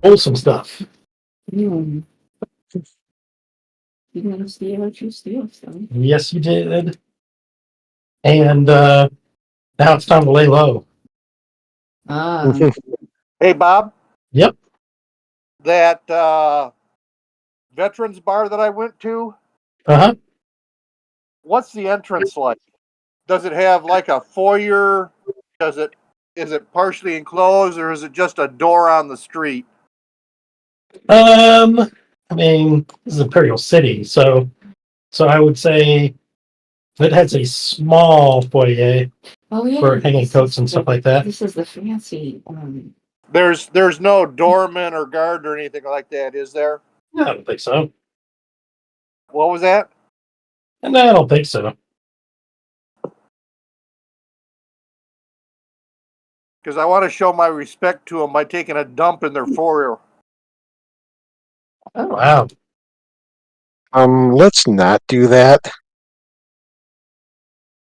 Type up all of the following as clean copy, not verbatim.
wholesome stuff. You gonna steal what you steal, son. Yes, you did. And now it's time to lay low. Hey, Bob. Yep. That veterans bar that I went to, Uh-huh. what's the entrance like? Does it have like a foyer? Is it partially enclosed, or is it just a door on the street? I mean, this is Imperial City, so I would say it has a small foyer Oh yeah, for hanging this coats is and the- stuff like that. This is the fancy. There's no doorman or guard or anything like that, is there? I don't think so. What was that? And I don't think so. Because I want to show my respect to them by taking a dump in their foyer. Oh Wow. Let's not do that.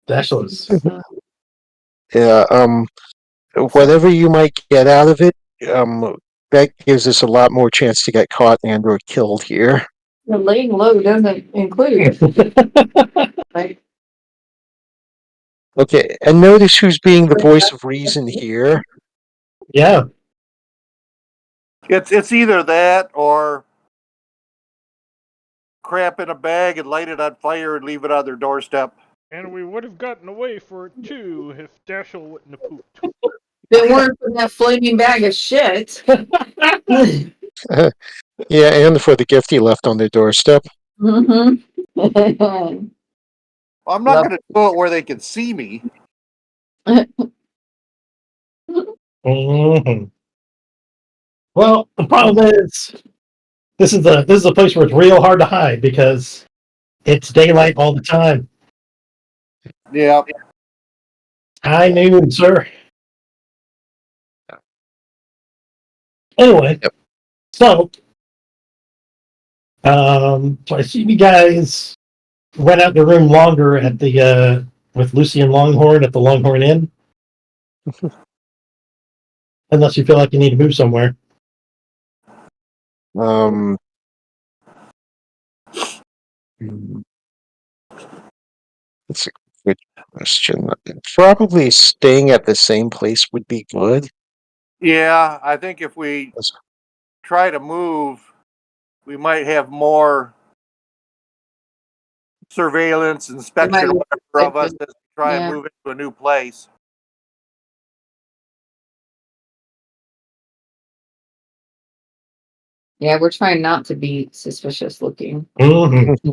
Dashless. Yeah, whatever you might get out of it, that gives us a lot more chance to get caught and or killed here. The laying low doesn't include. Like, Okay, and notice who's being the voice of reason here. Yeah. It's either that or crap in a bag and light it on fire and leave it on their doorstep. And we would have gotten away for it too if Dashel wouldn't have pooped. if it weren't for that flaming bag of shit. Yeah, and for the gift he left on their doorstep. Mm-hmm. I'm not going to do it where they can see me. Mm-hmm. Well, the problem is this is a place where it's real hard to hide because it's daylight all the time. Yeah. High noon, sir. Anyway, so I see you guys went out the room longer at the with Lucy and Longhorn at the Longhorn Inn. Unless you feel like you need to move somewhere. That's a good question. Probably staying at the same place would be good. Yeah, I think if we try to move, we might have more surveillance, inspection, whatever of us as we try and move into a new place. Yeah, we're trying not to be suspicious looking. Mm-hmm.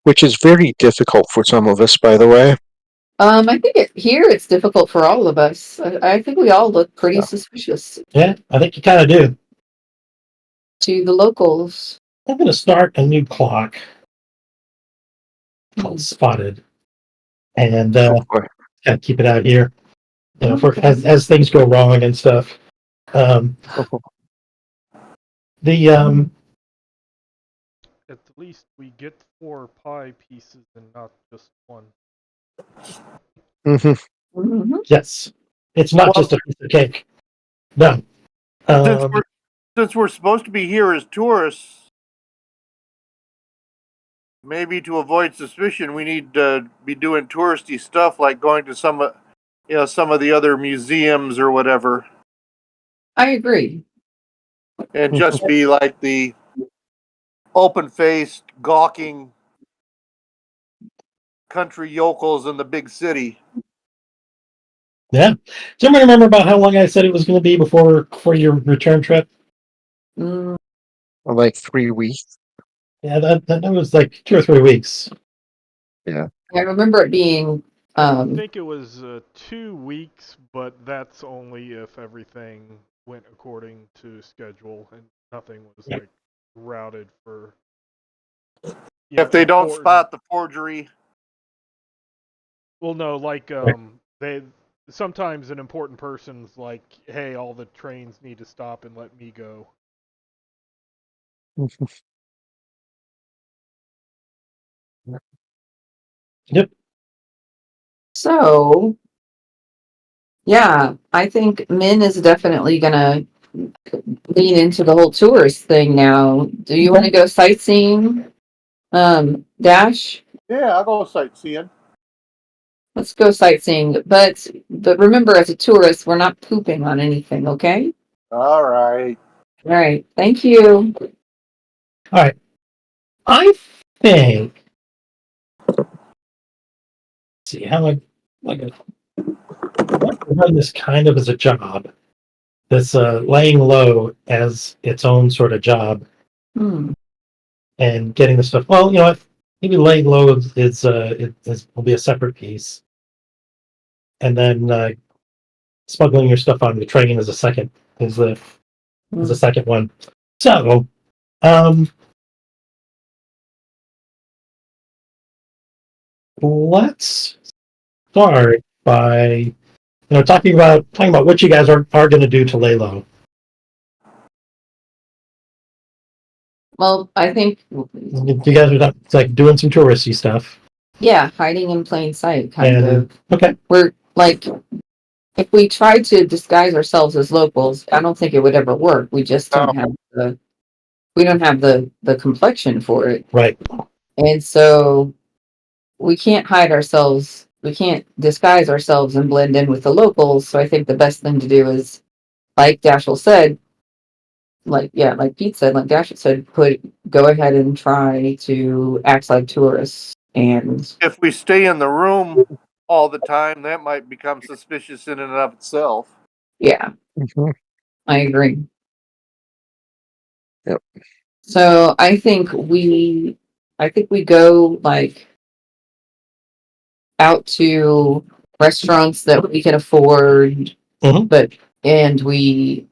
Which is very difficult for some of us, by the way. I think here it's difficult for all of us. I think we all look pretty suspicious. Yeah, I think you kind of do. To the locals. I'm going to start a new clock called Spotted. And kind of keep it out here. You know, for as things go wrong and stuff. At least we get 4 pie pieces and not just one. Mm-hmm. Yes, it's not just a piece of cake. No. Since we're supposed to be here as tourists, maybe to avoid suspicion, we need to be doing touristy stuff like going to some of the other museums or whatever. I agree. And just be like the open-faced, gawking country yokels in the big city. Yeah. Does anybody remember about how long I said it was going to be before your return trip? Like 3 weeks. Yeah, that was like 2 or 3 weeks. Yeah. I remember it being. I think it was 2 weeks, but that's only if everything went according to schedule and nothing was like routed for. If they don't spot the forgery. Well, no, like they sometimes an important person's like, "Hey, all the trains need to stop and let me go." Yep. So, yeah, I think Min is definitely gonna lean into the whole tourist thing now. Do you want to go sightseeing? Dash? Yeah, I'll go sightseeing. Let's go sightseeing. But remember, as a tourist, we're not pooping on anything, okay? All right. All right. Thank you. All right. I think. Let's see how I like I run this kind of as a job. This laying low as its own sort of job Hmm. and getting the stuff. Well, you know what? Maybe laying low will be a separate piece, and then smuggling your stuff onto the train is a second is the second one. So, um, let's start by talking about what you guys are going to do to lay low. Well, I think, You guys are like doing some touristy stuff. yeah, hiding in plain sight, kind And of. okay, We're like, if we tried to disguise ourselves as locals, I don't think it would ever work. We just don't have the complexion for it. right. And so we can't hide ourselves. We can't disguise ourselves and blend in with the locals. So I think the best thing to do is, like Dashel said, like Pete said, like Dash said, go ahead and try to act like tourists. And If we stay in the room all the time, that might become suspicious in and of itself. yeah, Mhm. I agree. Yep. So I think we go like out to restaurants that we can afford, Mhm. and we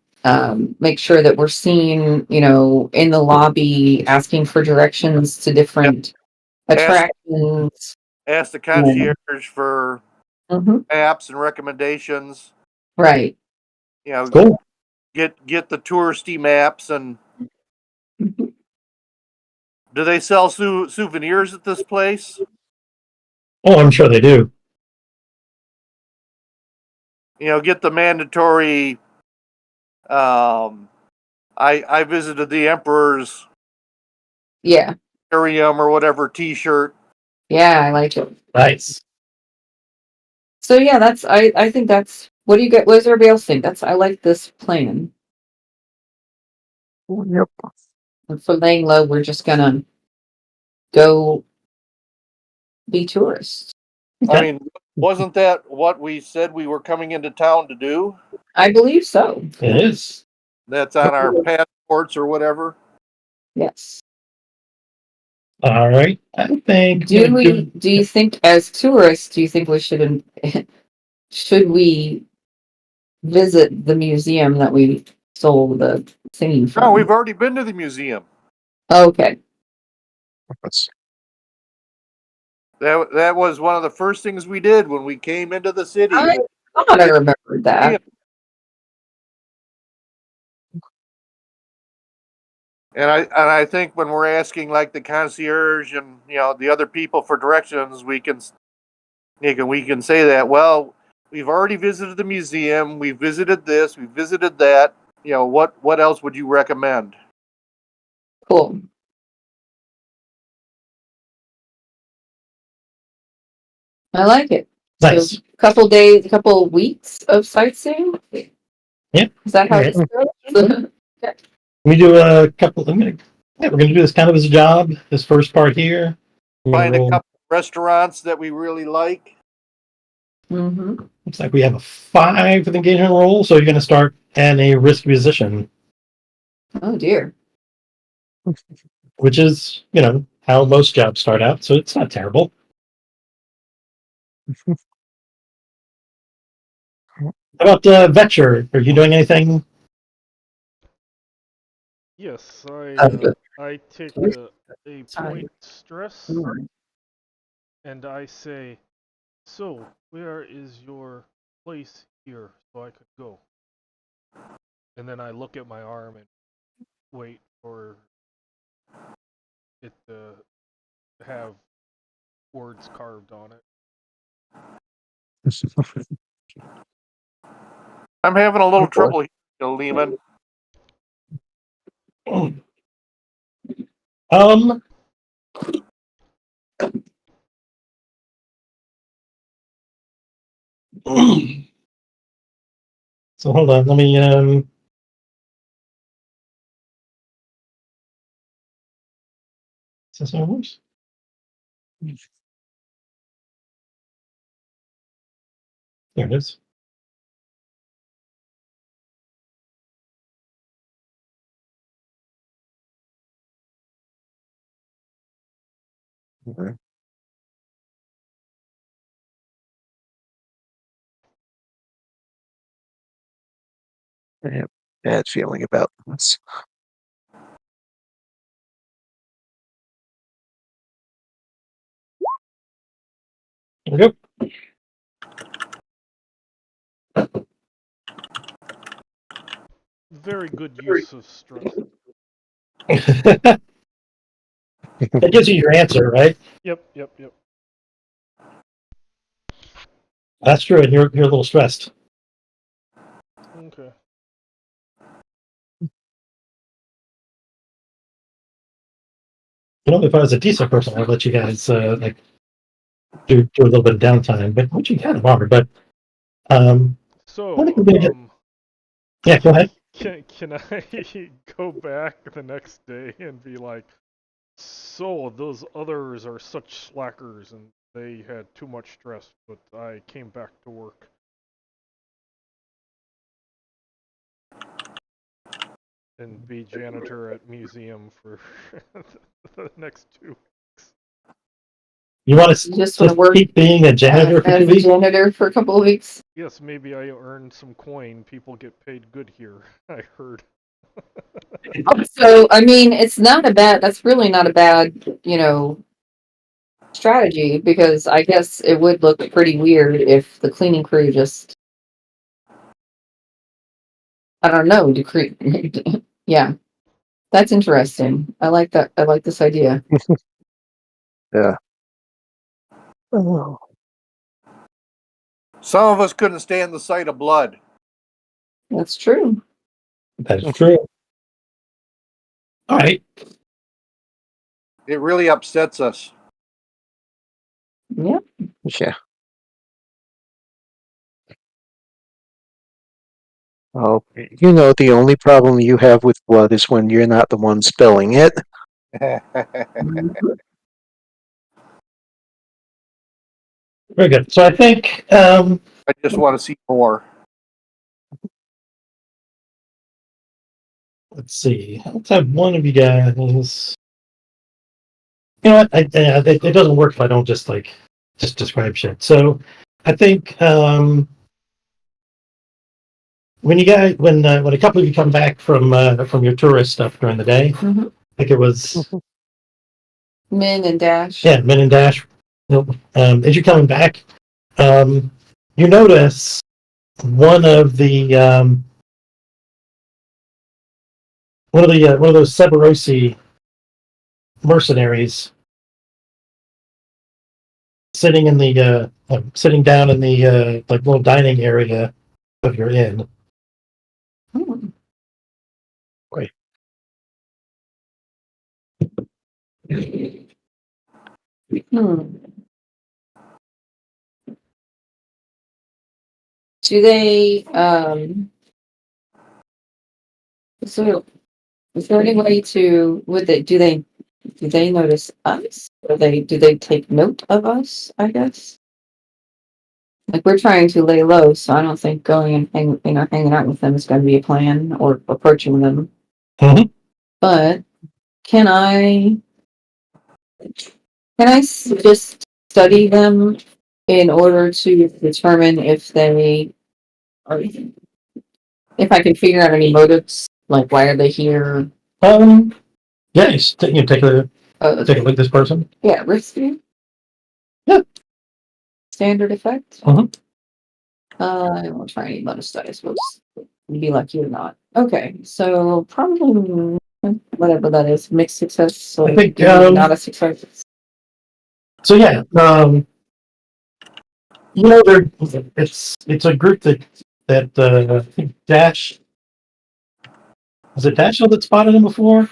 make sure that we're seen, in the lobby asking for directions to different attractions. Ask the concierge for Mhm. maps and recommendations. Right. You know, Cool. get the touristy maps. And Mhm. do they sell souvenirs at this place? Oh, I'm sure they do. Get the mandatory. I visited the Emperor's Yeah. Arium or whatever T-shirt. Yeah, I like it. Nice. So yeah, I think that's, what do you get? What does everybody else think? I like this plan. Yep. And for laying low, we're just gonna go be tourists. I Okay. mean, wasn't that what we said we were coming into town to do? I believe so. It is. That's on our passports or whatever. Yes. All right. I think. Do you think, as tourists, do you think we should we visit the museum that we sold the thingy No, from? we've already been to the museum. Okay. That's- That was one of the first things we did when we came into the city. I thought I remembered that. And I think when we're asking like the concierge and the other people for directions, we can say that, well, we've already visited the museum, we visited this, we visited that. What else would you recommend? Cool. I like it. Nice. So a couple weeks of sightseeing. Yeah. Is that how Yeah. this goes? We do a couple. We're going to do this kind of as a job. This first part here. We're gonna Find a roll- couple restaurants that we really like. Mm-hmm. Looks like we have a 5 with engagement roll, so you're going to start in a risk position, Oh dear. which is how most jobs start out. So it's not terrible. How about Vetcher? Are you doing anything? Yes, Okay. I take a Sorry. point stress and I say, so where is your place here so I could go? And then I look at my arm and wait for it to have words carved on it. I'm having a little Oh, boy. trouble here, Lehman. Um. So hold on. Let me. Is this how it works? There it is. Okay. I have a bad feeling about this. There we go. Very good use of stress. That gives you your answer, right? Yep. That's true, and you're a little stressed. Okay. You know, if I was a decent person, I'd let you guys like do a little bit of downtime, but which you kind of are. But I think we're So, gonna get. Yeah, go ahead. can I go back the next day and be like, so those others are such slackers and they had too much stress, but I came back to work. And be janitor at museum for the next 2 weeks. You want to You just want to work keep being a janitor for as 2 a weeks? janitor for a couple of weeks. Yes, maybe I earned some coin. People get paid good here, I heard. So, I mean, it's not a bad, that's really not a bad, strategy, because I guess it would look pretty weird if the cleaning crew just, I don't know, yeah, that's interesting. I like that. I like this idea. Yeah. Oh. Some of us couldn't stand the sight of blood. That's true. That is true. All right. It really upsets us. Yeah. Yeah. Oh, the only problem you have with blood is when you're not the one spilling it. Very good. So I think I just want to see more. let's see. Let's have one of you guys. You know what? It doesn't work if I don't just describe shit. So I think when a couple of you come back from your tourist stuff during the day, Mhm. I think it was Min and Dash. Min and Dash. As you're coming back, you notice one of those Severosi mercenaries sitting down in the like little dining area of your inn. Hmm. Wait. Hmm. Do they so is there any way to do they notice us? Or do they take note of us, I guess? Like, we're trying to lay low, so I don't think going and hanging out with them is going to be a plan, or approaching them. Mhm. But can I just study them in order to determine if they are, if I can figure out any motives, like why are they here? Yeah, take a take a look at this person. Yeah, risky. Yeah. Standard effect. Mhm. I won't try any bonus dice. We'll just be lucky or not. Okay, so probably whatever that is, mixed success. So I think, not a success. So yeah, it's a group that I think Dash Was it Dashel that spotted him before?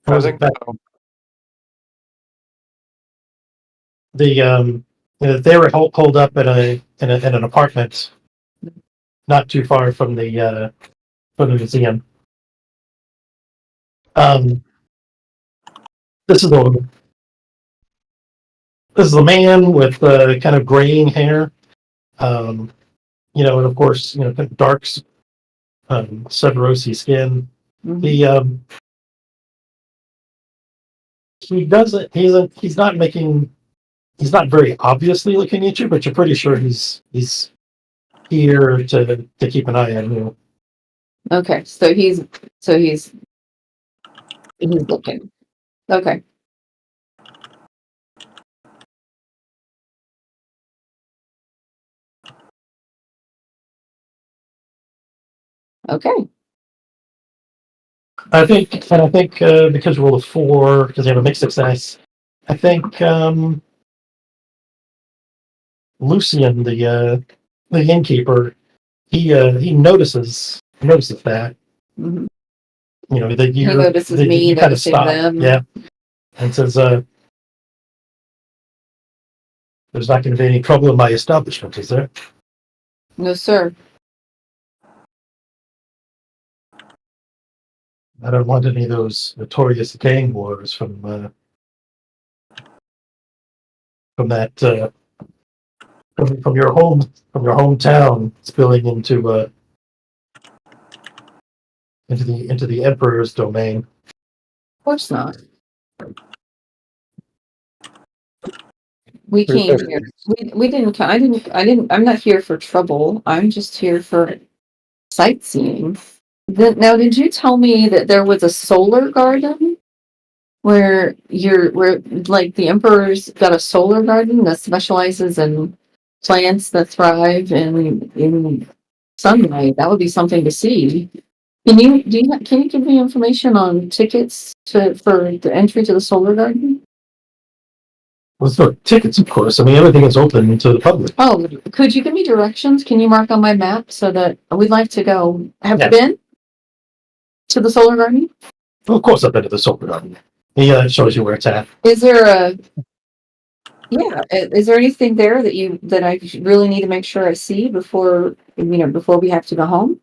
Or I was it think Beck? so. They were holed up in an apartment not too far from the museum. Um, this is a man with kind of graying hair. And of course, kind of dark, Severosi skin. Mhm. He doesn't. He's not very obviously looking at you, but you're pretty sure he's here to keep an eye on you. Okay, so he's looking. Okay. Okay. I think because you rolled a 4, because you have a mixed success, I think Lucian, the innkeeper, he notices that Mhm. that He notices me you kind of noticing stop, them. yeah, and says, "There's not going to be any trouble in my establishment, is there?" No, sir. I don't want any of those notorious gang wars from that from your hometown spilling into the emperor's domain. Of course not. We came here. We didn't. I didn't. I'm not here for trouble. I'm just here for sightseeing. Now, did you tell me that there was a solar garden where where like the emperor's got a solar garden that specializes in plants that thrive in sunlight? That would be something to see. Can you give me information on tickets for the entry to the solar garden? Well, it's no tickets, of course. I mean, everything is open to the public. Oh, could you give me directions? Can you mark on my map so that we'd like to go? Have you Yes. been to the solar garden? Well, of course, I've been to the solar garden. He shows you where it's at. Is there is there anything there that I really need to make sure I see before we have to go home?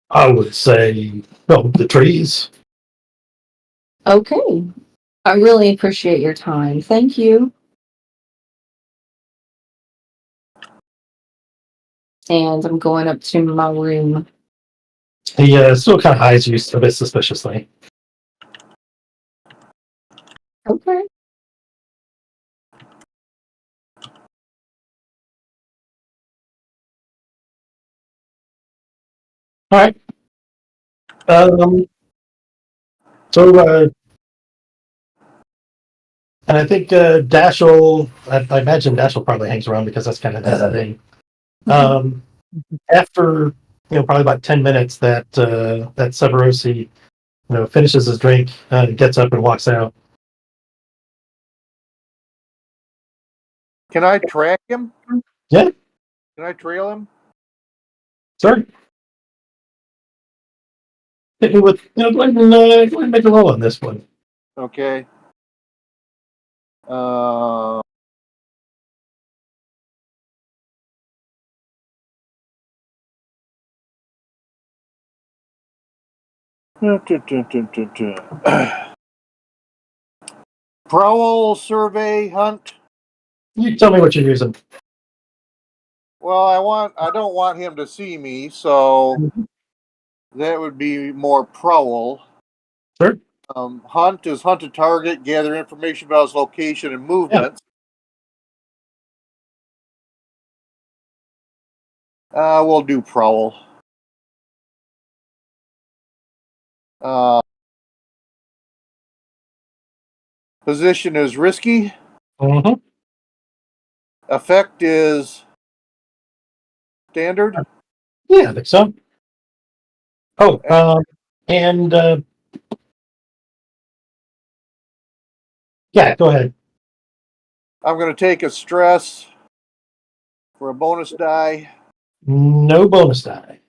I would say, the trees. Okay. I really appreciate your time. Thank you. And I'm going up to my room. He still kind of eyes you a bit suspiciously. Okay. All right. So, and I think Dashel. I imagine Dashel probably hangs around because that's kind of his thing. After probably about 10 minutes, that Severosi finishes his drink, gets up and walks out. Can I track him? Yeah. Can I trail him? Sir, hit me with go ahead and make a roll on this one. Okay. Prowl, survey, hunt. You tell me what you're using. Well, I don't want him to see me, so that would be more prowl. Sure. Hunt is hunt a target, gather information about his location and movements. We'll do prowl. Position is risky. Mm-hmm. Effect is standard. Yeah, I think so. Oh, and yeah, go ahead. I'm going to take a stress for a bonus die. No bonus die.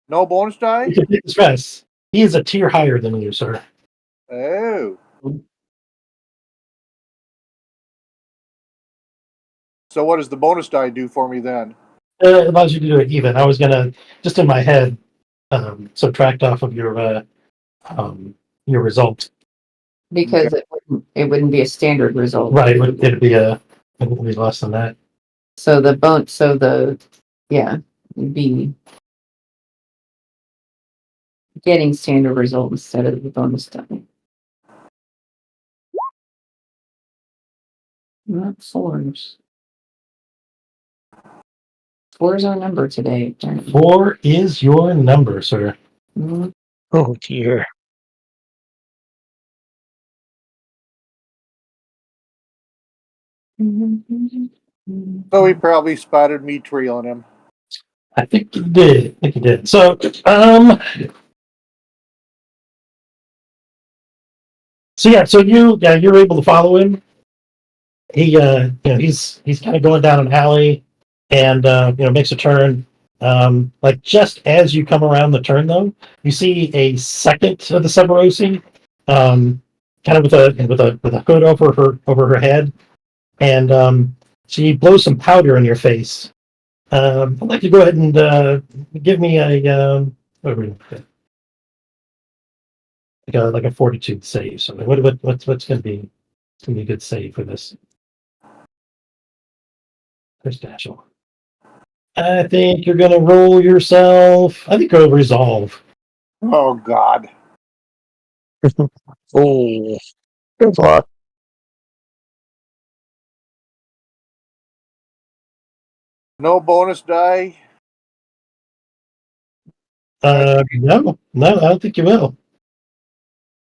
No bonus die? You can take the stress. He is a tier higher than you, sir. Oh. So what does the bonus die do for me then? It allows you to do it even. I was gonna just in my head subtract off of your result. Because it wouldn't be a standard result. Right, it'd be less than that. So it'd be getting standard result instead of the bonus die. Not fours. Four is our number today. 4 is your number, sir. Mhm. Oh dear. So he probably spotted me trailing him. I think you did. So, so you're able to follow him. He, he's kind of going down an alley, and makes a turn. Like just as you come around the turn, though, you see a second of the Severosi, kind of with a hood over her head, and she blows some powder in your face. I'd like you to go ahead and give me a like a fortitude save. So what's going to be a good save for this? There's Dashel. I think you're going to roll yourself. I think go resolve. Oh God. Oh, good luck. No bonus die. No, I don't think you will.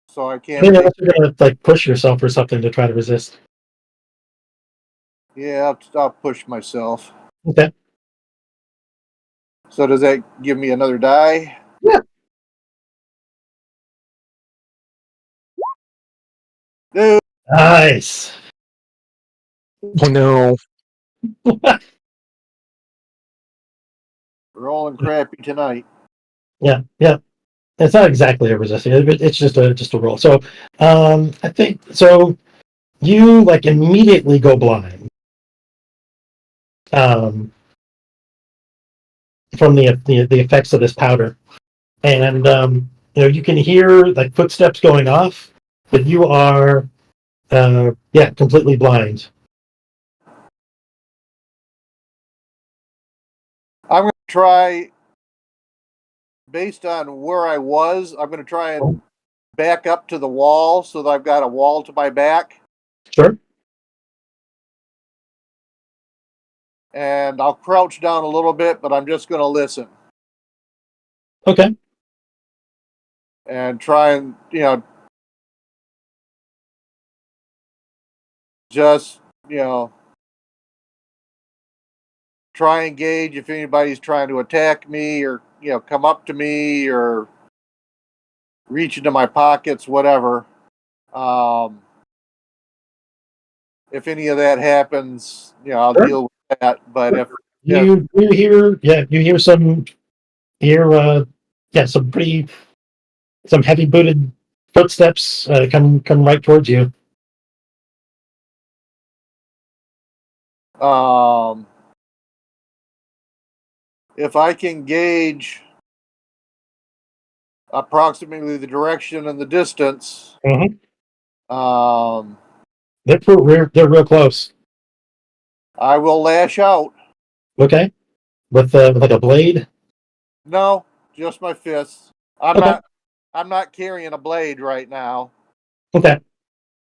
So I I can't mean, take. unless you're going to like push yourself or something to try to resist. Yeah, I'll push myself. Okay. So does that give me another die? Yeah. Dude, Nice. Oh no. rolling crappy tonight. Yeah. It's not exactly a resisting. It's just a roll. So, I think so. You like immediately go blind. From the effects of this powder, and you can hear like footsteps going off, but you are completely blind. I'm going to try, based on where I was, I'm going to try and back up to the wall so that I've got a wall to my back. Sure. And I'll crouch down a little bit, but I'm just going to listen Okay. and try and, just, try and gauge if anybody's trying to attack me or, come up to me or reach into my pockets, whatever. If any of that happens, I'll Sure. deal with that. But if You hear some some heavy booted footsteps come right towards you. um, if I can gauge approximately the direction and the distance, um, They're real close. I will lash out. Okay. With like a blade. No, just my fists. Okay. I'm not carrying a blade right now. Okay. If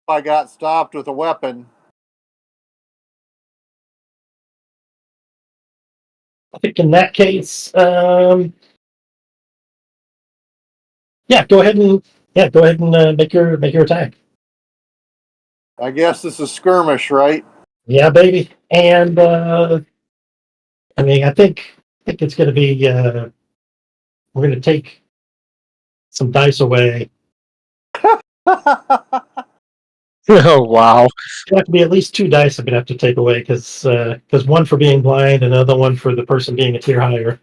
I got stopped with a weapon, I think in that case, go ahead and make your attack. I guess this is skirmish, right? Yeah, baby. And I mean, I think it's going to be. We're going to take some dice away. Oh wow. It'd have to be at least 2 dice I'm gonna have to take away because one for being blind and another one for the person being a tier higher.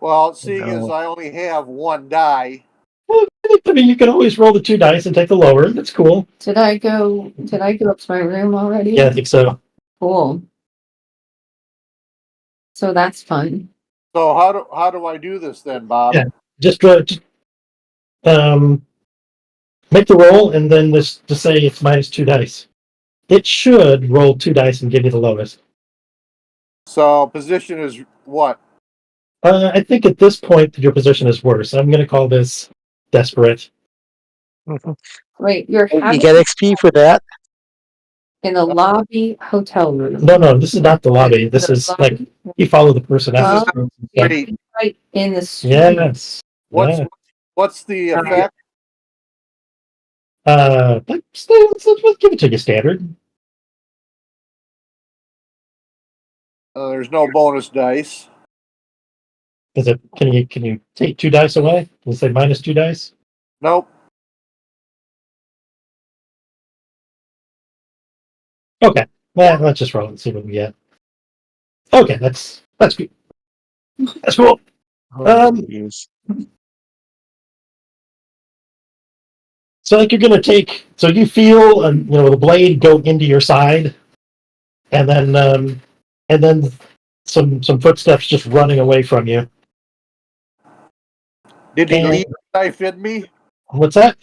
Well, seeing No. as I only have one die, Well, I mean, you can always roll the 2 dice and take the lower. That's cool. Did I go up to my room already? Yeah, I think so. Cool. So that's fun. so how do I do this then, Bob? Yeah. Just make the roll and then just say it's minus 2 dice. It should roll 2 dice and give you the lowest. So position is what? I think at this point your position is worse. I'm going to call this desperate. Wait, you're You having get XP for that? in a lobby hotel room. No, this is not the lobby. This The is lobby? like you follow the person out. Well, Great. right in the street. Yes. What's Yeah. what's the effect? Let's give it to you standard. There's no bonus dice. Is it? Can you take 2 dice away? Let's say minus 2 dice. Nope. Okay. Well, let's just roll and see what we get. Okay, that's good. That's cool. Oh, geez. So like you're gonna take, so you feel the blade go into your side, and then some footsteps just running away from you. Did he And leave the knife in me? what's that?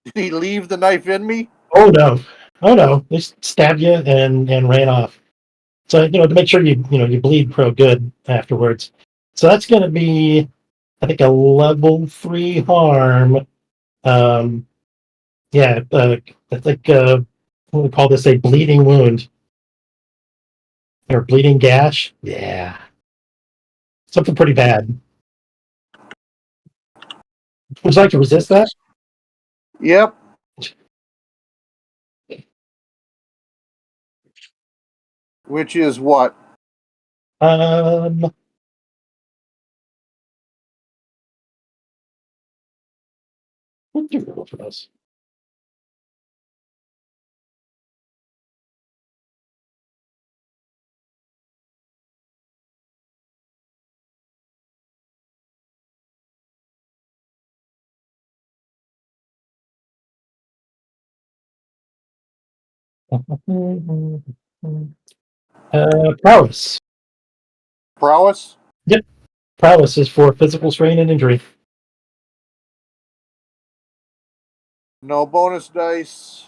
Did he leave the knife in me? Oh no! They stabbed you and ran off. So to make sure you bleed pro good afterwards. So that's gonna be, I think, a level 3 harm. Yeah, I think what we call this, a bleeding wound or bleeding gash. Yeah, something pretty bad. Would you like to resist that? Yep. Which is what? Um, what do we roll for this? Prowess. Prowess? Yep, prowess is for physical strain and injury. No bonus dice.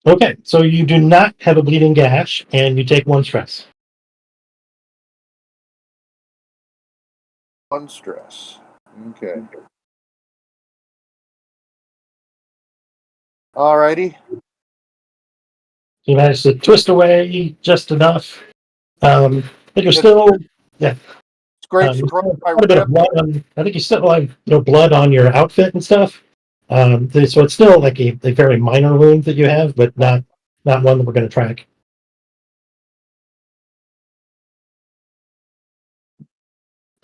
Okay, so you do not have a bleeding gash, and you take 1 stress. One stress. Okay. Alrighty. You manage to twist away just enough. But you're still, yeah. Scrapes You across still my have quite a bit of rib. blood on. I think you still have blood on your outfit and stuff. So it's still like a very minor wound that you have, but not one that we're going to track.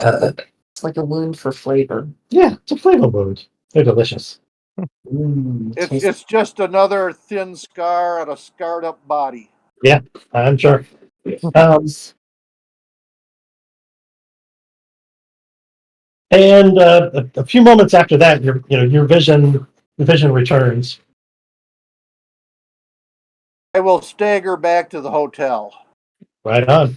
It's like a wound for flavor. Yeah, it's a flavor wound. They're delicious. It's just another thin scar on a scarred up body. Yeah, I'm sure. Um, and a few moments after that, your vision returns. I will stagger back to the hotel. Right on.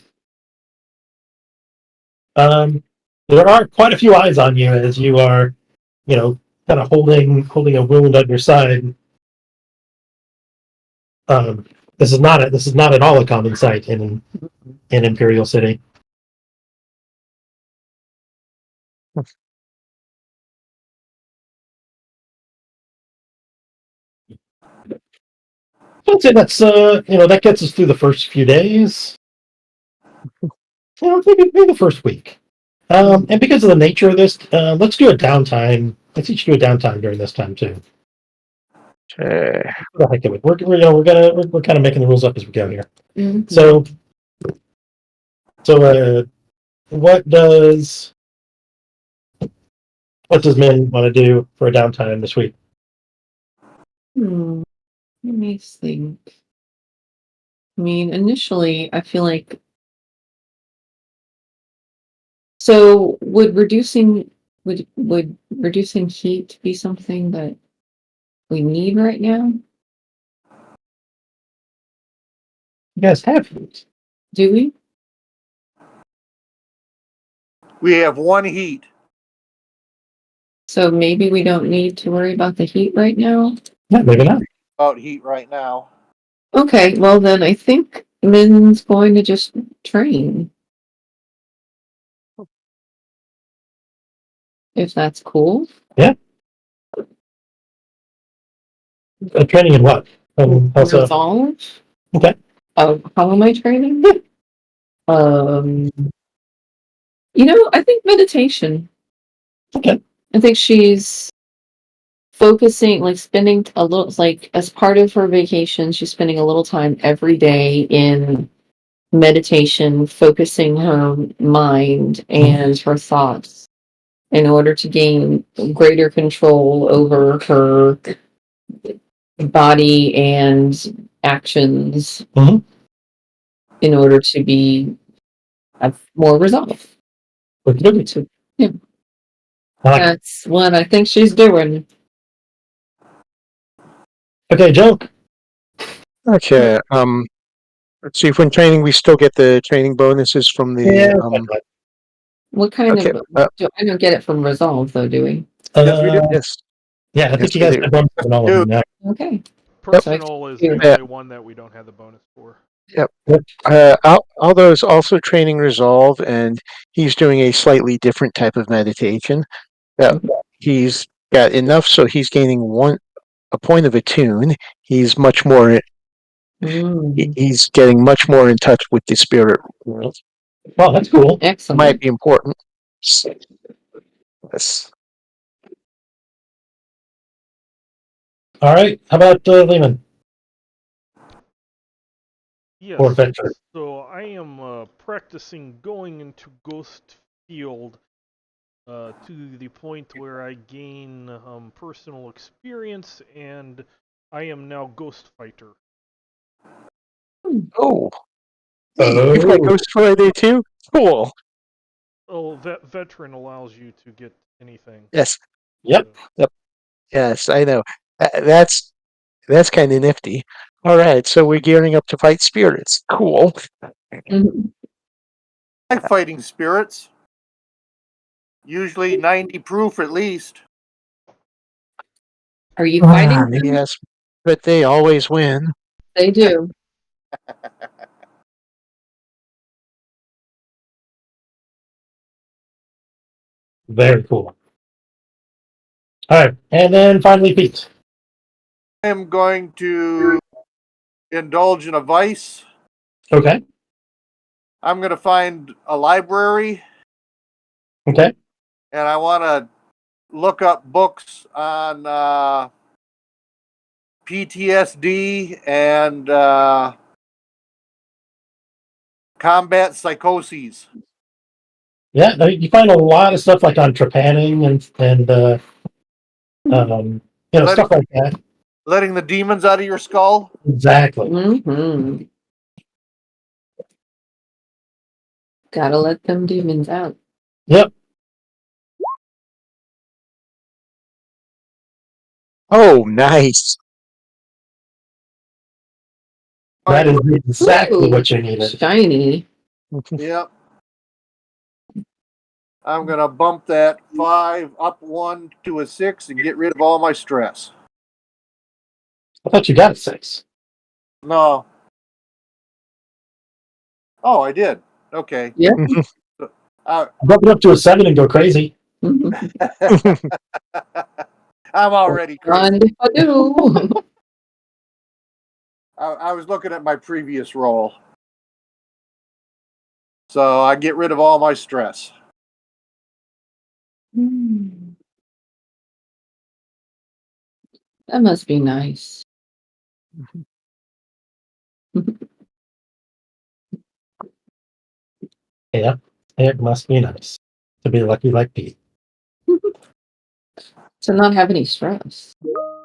There are quite a few eyes on you as you are, kind of holding a wound on your side. This is not at all a common sight in Imperial City. I'd say that's that gets us through the first few days. Maybe the first week. And because of the nature of this, let's do a downtime. Let's each do a downtime during this time too. Okay. What the heck of it? We're kind of making the rules up as we go here. Mhm. So what does What does Min want to do for a downtime this week? Let me think. I mean, initially, I feel like. So would reducing heat be something that we need right now? You guys have heat. Do we? We have one heat. So maybe we don't need to worry about the heat right now? Yeah, maybe not. About heat right now. Okay, well then I think Min's going to just train. If that's cool. Training in what? Also, Resolve? okay. How am I training? I think meditation. Okay. I think she's focusing, like spending a little, like as part of her vacation, she's spending a little time every day in meditation, focusing her mind and her thoughts in order to gain greater control over her body and actions Mhm. in order to have more resolve. Okey-dokey. So, yeah, I like it. that's what I think she's doing. Okay, Joe. Okay. Let's see. If when training, we still get the training bonuses from the. Yeah. What kind Okay. of? I don't get it from resolve though, do we? Yes, we do. Yes. Yeah, I Yes, think you we guys do. have bonuses on all of them. Yeah. Okay. Personal is the Yeah. only one that we don't have the bonus for. Aldo's also training resolve, and he's doing a slightly different type of meditation. He's got enough, so he's gaining a point of attune. He's much more. He's getting much more in touch with the spirit world. Wow, that's cool. Excellent. Might be important. Yes. All right. How about Lehman? Yes. Or Venture? So I am practicing going into Ghost Field to the point where I gain personal experience, and I am now Ghost Fighter. Oh. Hey, you've got Oh. Ghost Friday too? Cool. Oh, veteran allows you to get anything. Yes. Yep. Yes, I know. That's kind of nifty. All right, so we're gearing up to fight spirits. Cool. Mhm. I like fighting spirits. Usually 90 proof at least. Are you fighting them? Yes, but they always win. They do. Very cool. All right. And then finally, Pete. I am going to indulge in a vice. Okay. I'm going to find a library Okay. and I want to look up books on PTSD and combat psychoses. Yeah. No, you find a lot of stuff like on trepanning and stuff like that. Letting the demons out of your skull. Exactly. Mm-hmm. Gotta let them demons out. Yep. Oh, nice. That is exactly Ooh, what you needed. shiny. Yep. I'm going to bump that 5 up 1 to a 6 and get rid of all my stress. I thought you got a 6. No. Oh, I did. Okay. Yeah. Bump it up to a 7 and go crazy. I'm already crazy. Rendezvous. I was looking at my previous roll. So I get rid of all my stress. That must be nice. Yeah. It must be nice to be lucky like Pete. To not have any stress.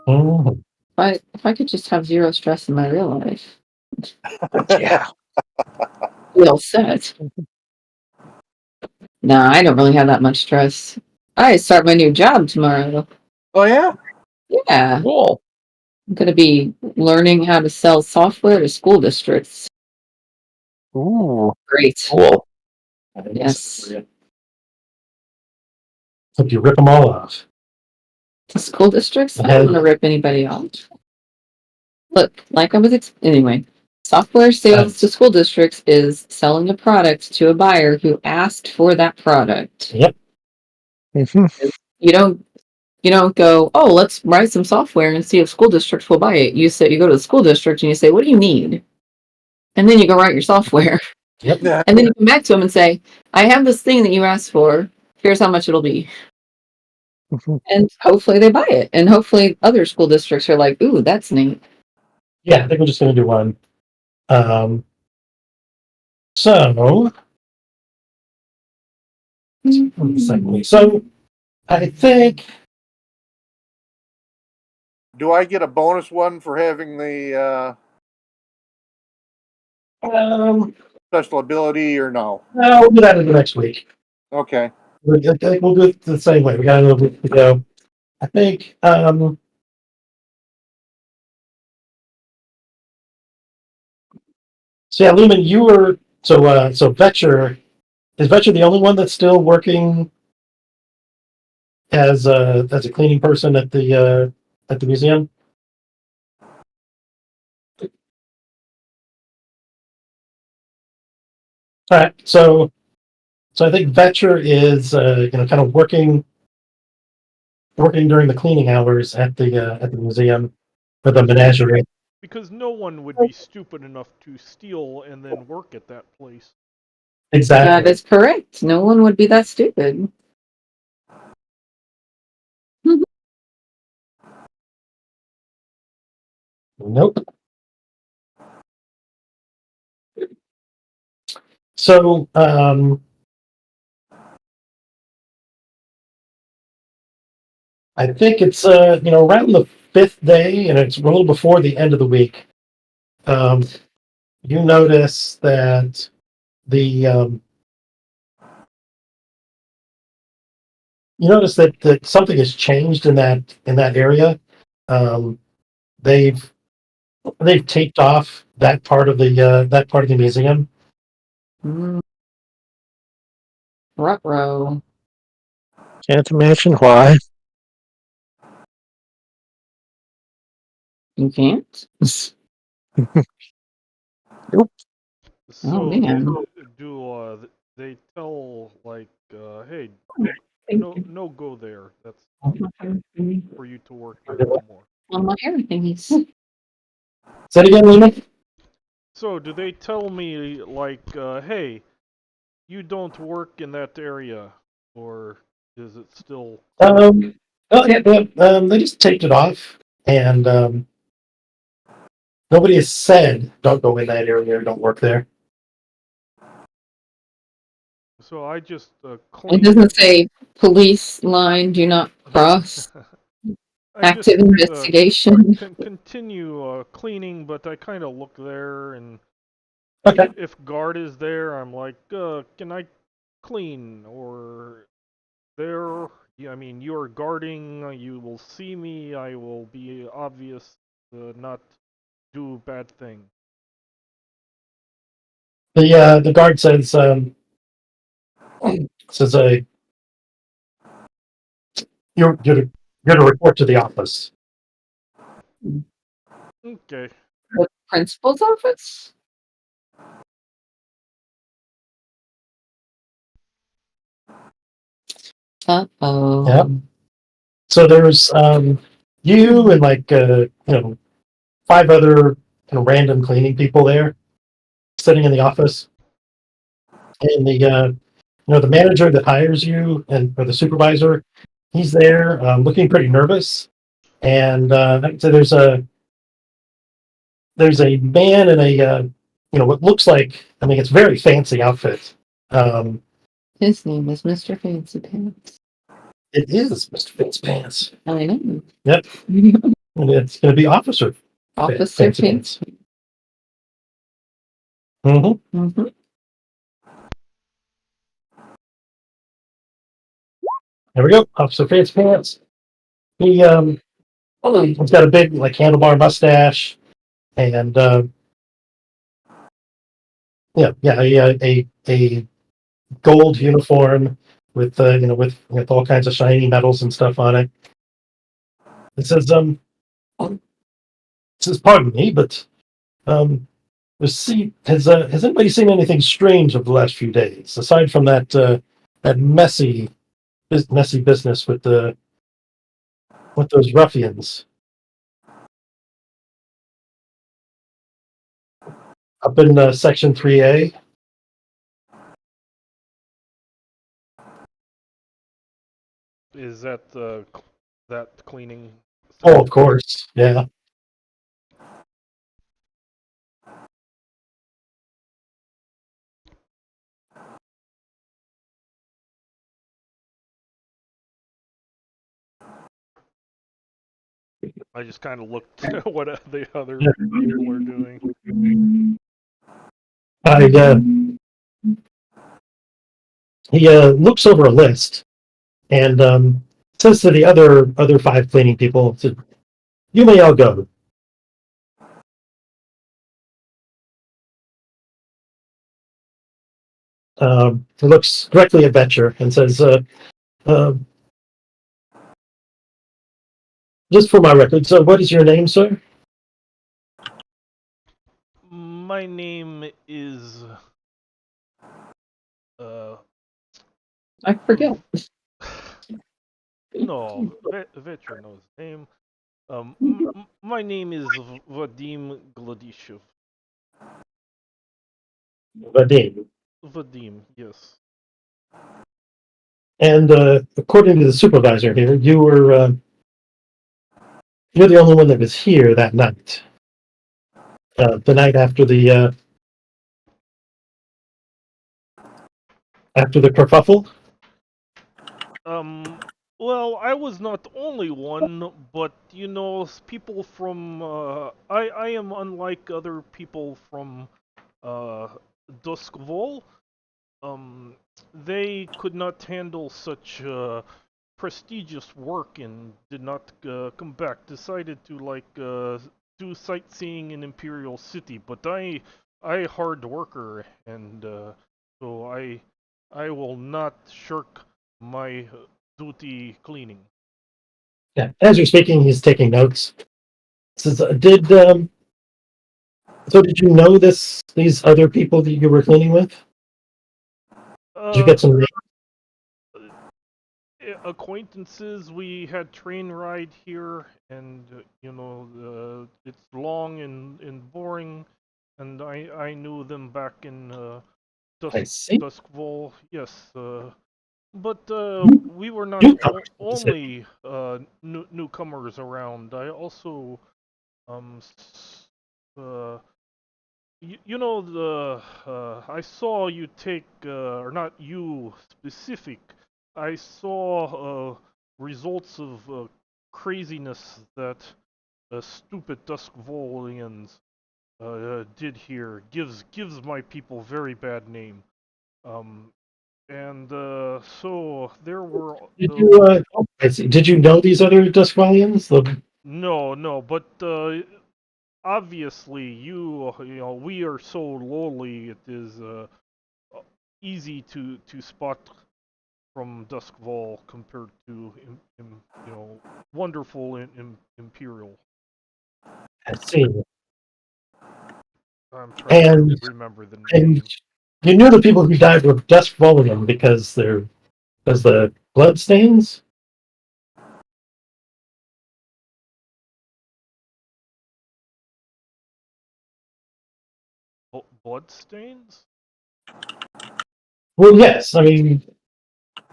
Mhm. If I could just have zero stress in my real life, Yeah. be all set. No, I don't really have that much stress. I start my new job tomorrow. Oh yeah. Yeah, Cool. I'm going to be learning how to sell software to school districts. Ooh, Great. cool. Yes. Hope you rip them all off. To school districts? I don't want to rip anybody off. Look, like I was anyway, software sales to school districts is selling a product to a buyer who asked for that product. Yep. Mhm. You don't go, oh, let's write some software and see if school districts will buy it. You go to the school district and you say, what do you need? And then you go write your software. Yep. Yeah. And then you come back to them and say, I have this thing that you asked for. Here's how much it'll be. Mhm. And hopefully they buy it. And hopefully other school districts are like, ooh, that's neat. Yeah, I think we're just going to do one. So, so I think Do I get a bonus one for having the special ability or no? no, we'll do that in the next week. Okay. I think we'll do it the same way. We got a little bit to go. I think. So yeah, Lumen, you were so Vetcher. Is Vetcher the only one that's still working as a cleaning person at the museum? All right, so I think Vetcher is kind of working during the cleaning hours at the museum for the menagerie. Because no one would be stupid enough to steal and then work at that place. That Exactly. is correct. No one would be that stupid. Nope. So I think it's around the fifth day, and it's a little before the end of the week. You notice that the that something has changed in that area. Um, they've taped off that part of the museum. Ruh-roh. Can't imagine why. You can't? So man. do they tell like, hey, no go there. That's for you to work there no more. On my hair thingies. Say it again, Lena. So do they tell me like, hey, you don't work in that area, or is it still? Oh yeah, they just taped it off, and nobody has said don't go in that area or don't work there. So I just It clean. doesn't say police line, do not cross. I just Active investigation. continue cleaning, but I kind of look there, and Okay. if guard is there, I'm like, can I clean? Or there, yeah, I mean, you're guarding, you will see me, I will be obvious, not do bad thing. The guard says you're to report to the office. Okay. The principal's office? Uh-oh. Yeah. So there's you and like 5 other random cleaning people there sitting in the office, and the manager that hires you or the supervisor, he's there looking pretty nervous, and so there's a man in a what looks like, I mean, it's a very fancy outfit. His name is Mr. Fancy Pants. It is Mr. Fancy. I know. Yep. And it's going to be Officer Officer Fancy Pants. Mm-hmm. Mm-hmm. There we go. Officer Fancy Pants. He's got a big like handlebar mustache, and a gold uniform with with all kinds of shiny metals and stuff on it. It says pardon me, but has anybody seen anything strange of the last few days aside from that messy business with those ruffians up in Section 3A? Is that that cleaning? Oh, of course, yeah. I just kind of looked at what the other people are doing. He looks over a list and says to the other five cleaning people, "You may all go." He looks directly at Betcher and says, uh, "Just for my record, so what is your name, sir?" My name is I forget. no, Vetcher knows his name. My name is Vadim Gladishev. Vadim. Vadim, yes. And according to the supervisor here, you're the only one that was here that night. The night after the kerfuffle. Well, I was not the only one, but people from I am unlike other people from uh Duskvol. Um, they could not handle such prestigious work and did not come back. Decided to do sightseeing in Imperial City, but I hard worker and so I will not shirk my duty cleaning. Yeah. As you're speaking, he's taking notes. Says, did you know these other people that you were cleaning with? Did you Uh, get some names? Acquaintances. We had train ride here, and it's long and boring. And I knew them back in I see. Duskvol. Yes, but we were not Newcomers, you said. only newcomers around. I also um s- uh I saw you take or not you specific. I saw results of craziness that stupid Duskvolians did here. Gives my people very bad name. Um, and so there were Did you? I see. Did you know these other Duskvalians? no, but obviously we are so lowly. It is easy to spot from Duskvol compared to wonderful Imperial. I see. I'm trying And to remember the and name. you knew the people who died were Duskvalian because the blood stains. Bloodstains? Well, yes. I mean,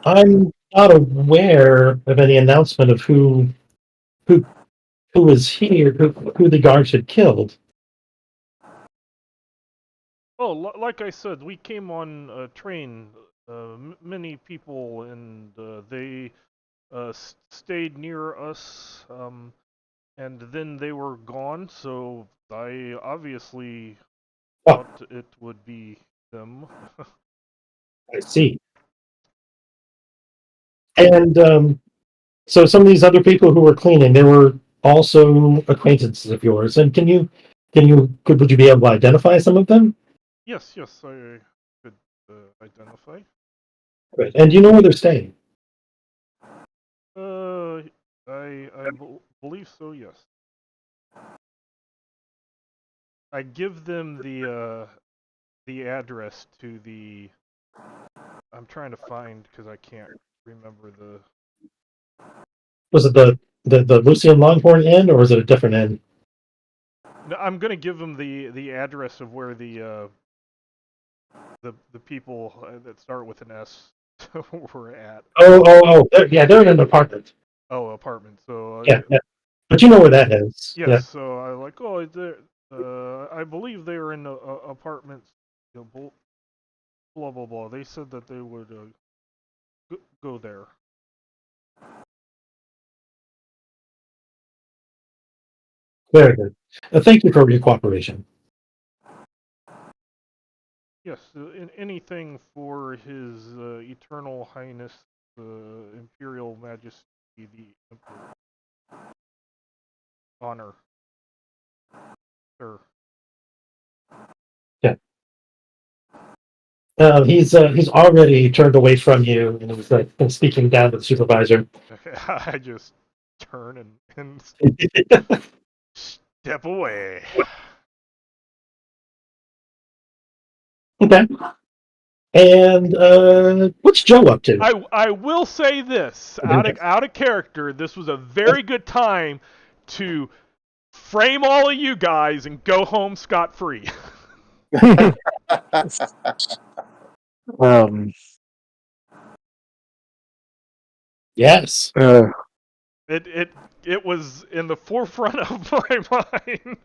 I'm not aware of any announcement of who who was here, who the guards had killed. Oh, like I said, we came on a train. Many people, and they stayed near us, and then they were gone. So I obviously Oh, thought it would be them. I see. And so some of these other people who were cleaning, they were also acquaintances of yours. And would you be able to identify some of them? Yes, I could identify. Good. And do you know where they're staying? Uh, I believe so. Yes. I give them the address to the. I'm trying to find because I can't remember the. Was it the Lucian Longhorn Inn, or was it a different inn? No, I'm gonna give them the address of where the people that start with an S were at. Oh, they're in an apartment. Oh, apartment. So Yeah, yeah. But you know where that is. yes. Yeah. So I like. Oh, I believe they were in the apartments. You know, blah blah blah. They said that they would go there. Very good. Thank you for your cooperation. Yes, anything for His Eternal Highness, Imperial Majesty, the Emperor. Honor, sir. Yeah. He's already turned away from you, and he's like speaking down to the supervisor. I just turn and step away. Okay. And what's Joe up to? I will say this out of character. This was a very good time to frame all of you guys and go home scot free. um, Yes. It was in the forefront of my mind.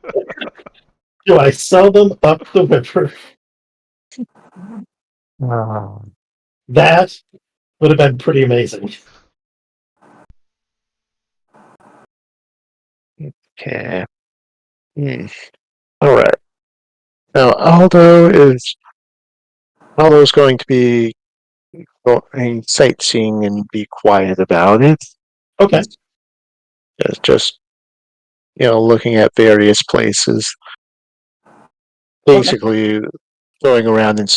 Do I sell them up the river? That would have been pretty amazing. okay. All right. Now Aldo's going to be going sightseeing and be quiet about it. Okay. Just looking at various places. Basically, going around and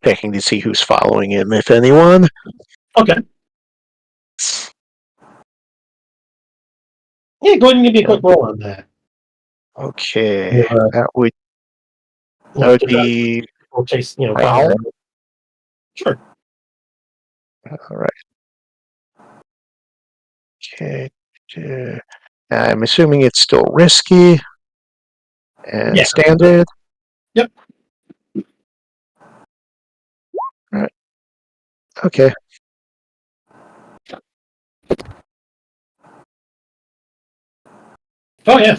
checking to see who's following him, if anyone. Okay. Yeah, go ahead and give me a quick roll on that. Okay, Yeah, that would be we'll chase, Prowl. Sure. All right. Okay. I'm assuming it's still risky and Yeah. standard. Yep. All right. Okay. Oh yeah.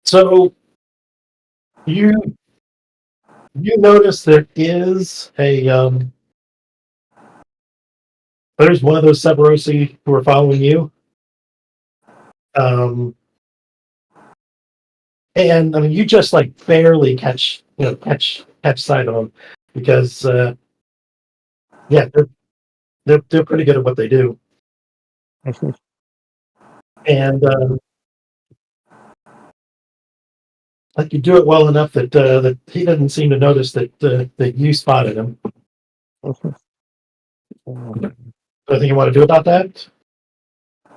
So you notice there is there's one of those Severosi who are following you. And I mean, you just like barely catch sight of them because yeah, they're pretty good at what they do, and like you do it well enough that he doesn't seem to notice that you spotted him. Anything you want to do about that?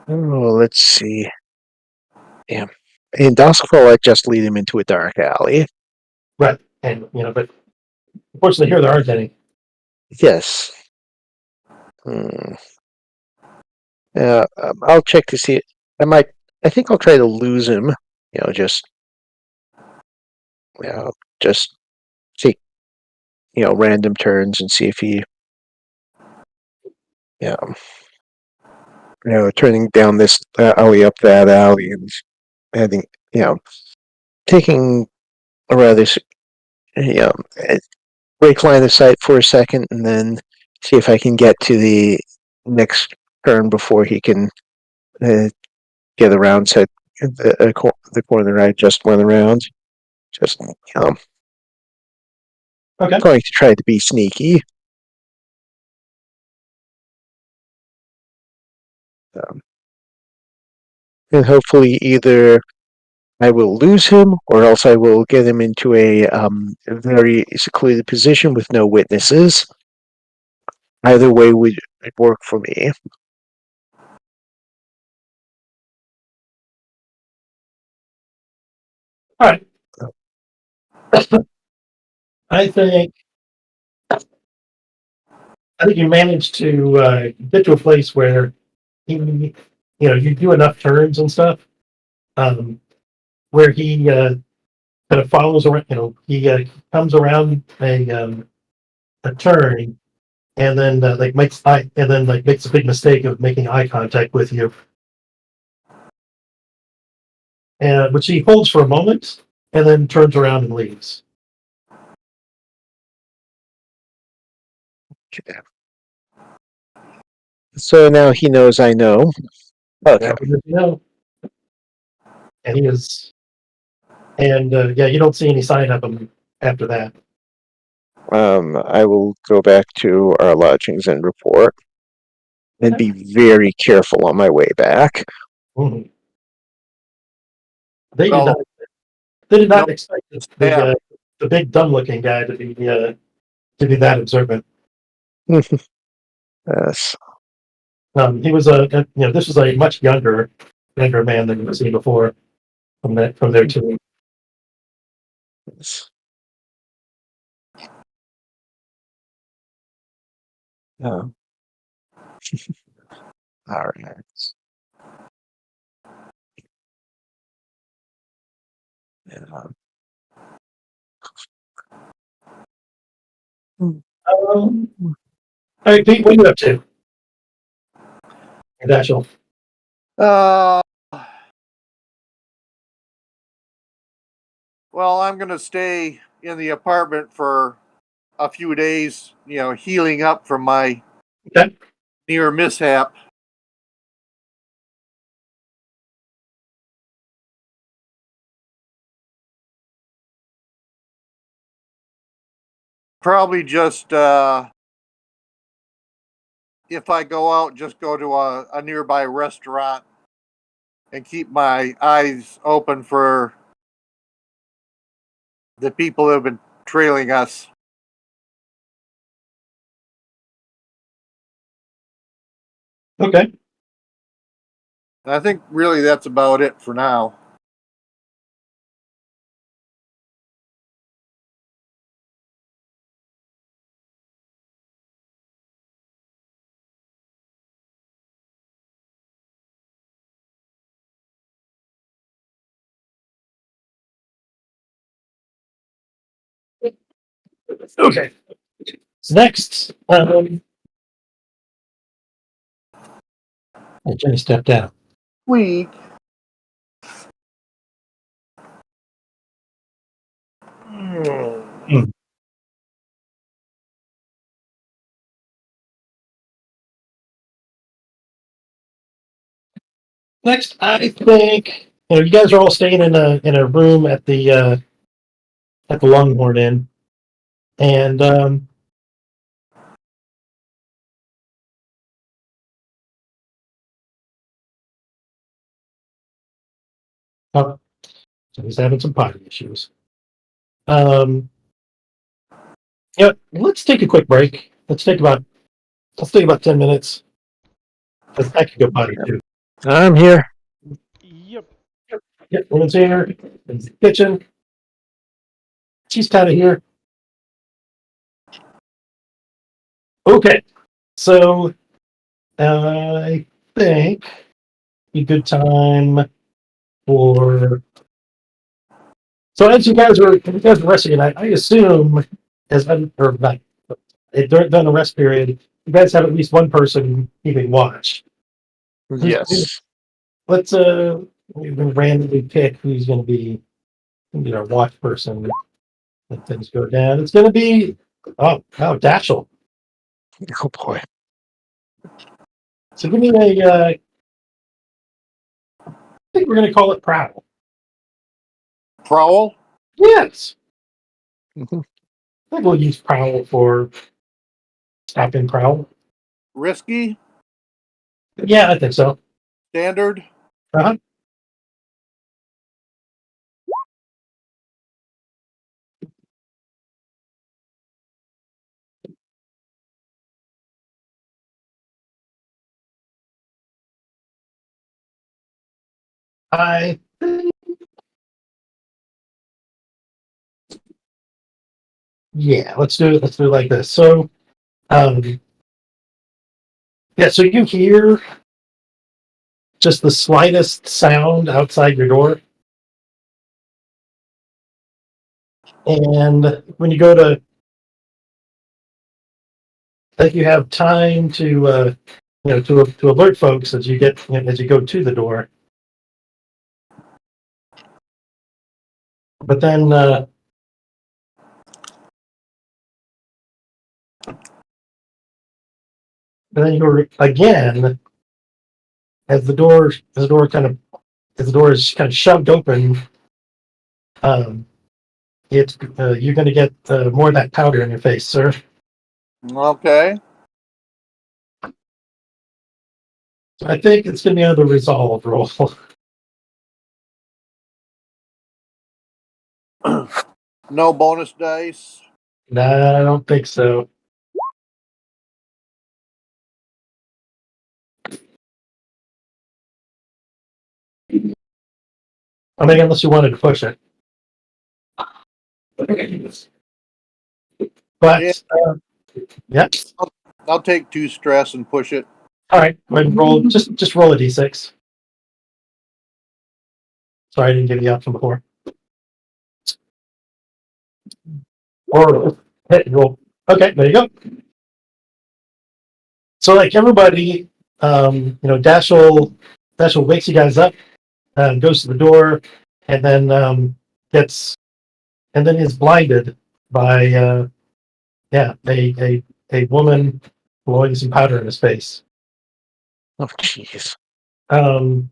Oh, let's see. Yeah. In Dosifal, I just lead him into a dark alley. Right, and but unfortunately here there aren't any. Yes. Yeah, I'll check to see. I think I'll try to lose him. Just just take random turns and see if he turning down this alley, up that alley, and heading taking a rather break line of sight for a second, and then see if I can get to the next turn before he can get around to the corner I just went around. Just Okay. going to try to be sneaky. And hopefully either I will lose him, or else I will get him into a very secluded position with no witnesses. Either way would work for me. All right. I think you managed to get to a place where you do enough turns and stuff, where he kind of follows around. He comes around a turn, and then makes a big mistake of making eye contact with you, and which he holds for a moment, and then turns around and leaves. Okay. So now he knows I know. Okay. Now, and he is, and you don't see any sign of him after that. I will go back to our lodgings and report, and be very careful on my way back. Mhm. They did Well, not. They did not no, expect yeah. the big dumb-looking guy to be that observant. Yes. He was this was a much younger man than you've seen before from their team. Yes. All right. Yeah. All right, Pete, what are you up to? Dashel. Well, I'm going to stay in the apartment for a few days, healing up from my Okay. near mishap. Probably just, if I go out, just go to a nearby restaurant and keep my eyes open for the people that have been trailing us. Okay. And I think really that's about it for now. Okay. So next, Jenny stepped down. Week. Next, I think you guys are all staying in a room at the Longhorn Inn, and oh, so he's having some potty issues. Let's take a quick break. Let's take about 10 minutes. Because I could go potty too. I'm here. Yep. Yep, woman's here in the kitchen. She's kind of here. Okay, so I think a good time for. So as you guys are resting, I assume as or not during the rest period, you guys have at least one person keeping watch. Yes. Let's randomly pick who's going to be our watch person Let things go down. It's going to be Dashel. Oh boy. So give me I think we're going to call it Prowl. Prowl? Yes. Mhm. I think we'll use Prowl for stopping Prowl. Risky? Yeah, I think so. Standard? Uh-huh. I think, yeah, let's do it. Let's do it like this. So, yeah, so you hear just the slightest sound outside your door. And when you go to, like, you have time to, to alert folks as you get, as you go to the door. But then you're again, as the door, as the door is kind of shoved open, it's you're going to get more of that powder in your face, sir. Okay. So I think it's going to be another resolve roll. No bonus dice. Nah, I don't think so. I mean, unless you wanted to push it. But Yeah. yeah. I'll take 2 stress and push it. All right, go ahead and roll. Just roll a d6. Sorry, I didn't give you the option before. Or hit and roll. Okay, there you go. So like everybody, Dashel wakes you guys up, goes to the door, and then is blinded by a woman blowing some powder in his face. Oh jeez. And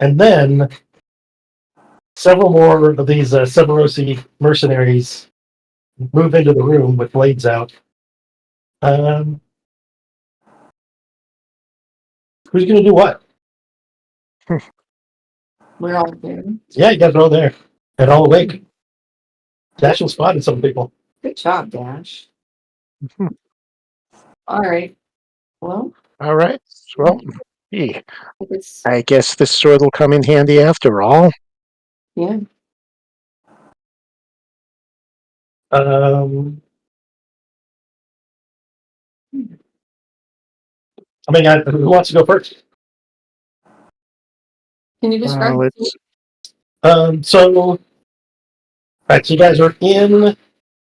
then several more of these Severosi mercenaries move into the room with blades out. Who's going to do what? We're all there. Yeah, you guys are all there and all awake. Dashel spotted some people. Good job, Dash. Mhm. All right. Well, All right. Well, gee, it's I guess this sword will come in handy after all. yeah. Um, who wants to go first? Can you describe the Let's. So, right, so you guys are in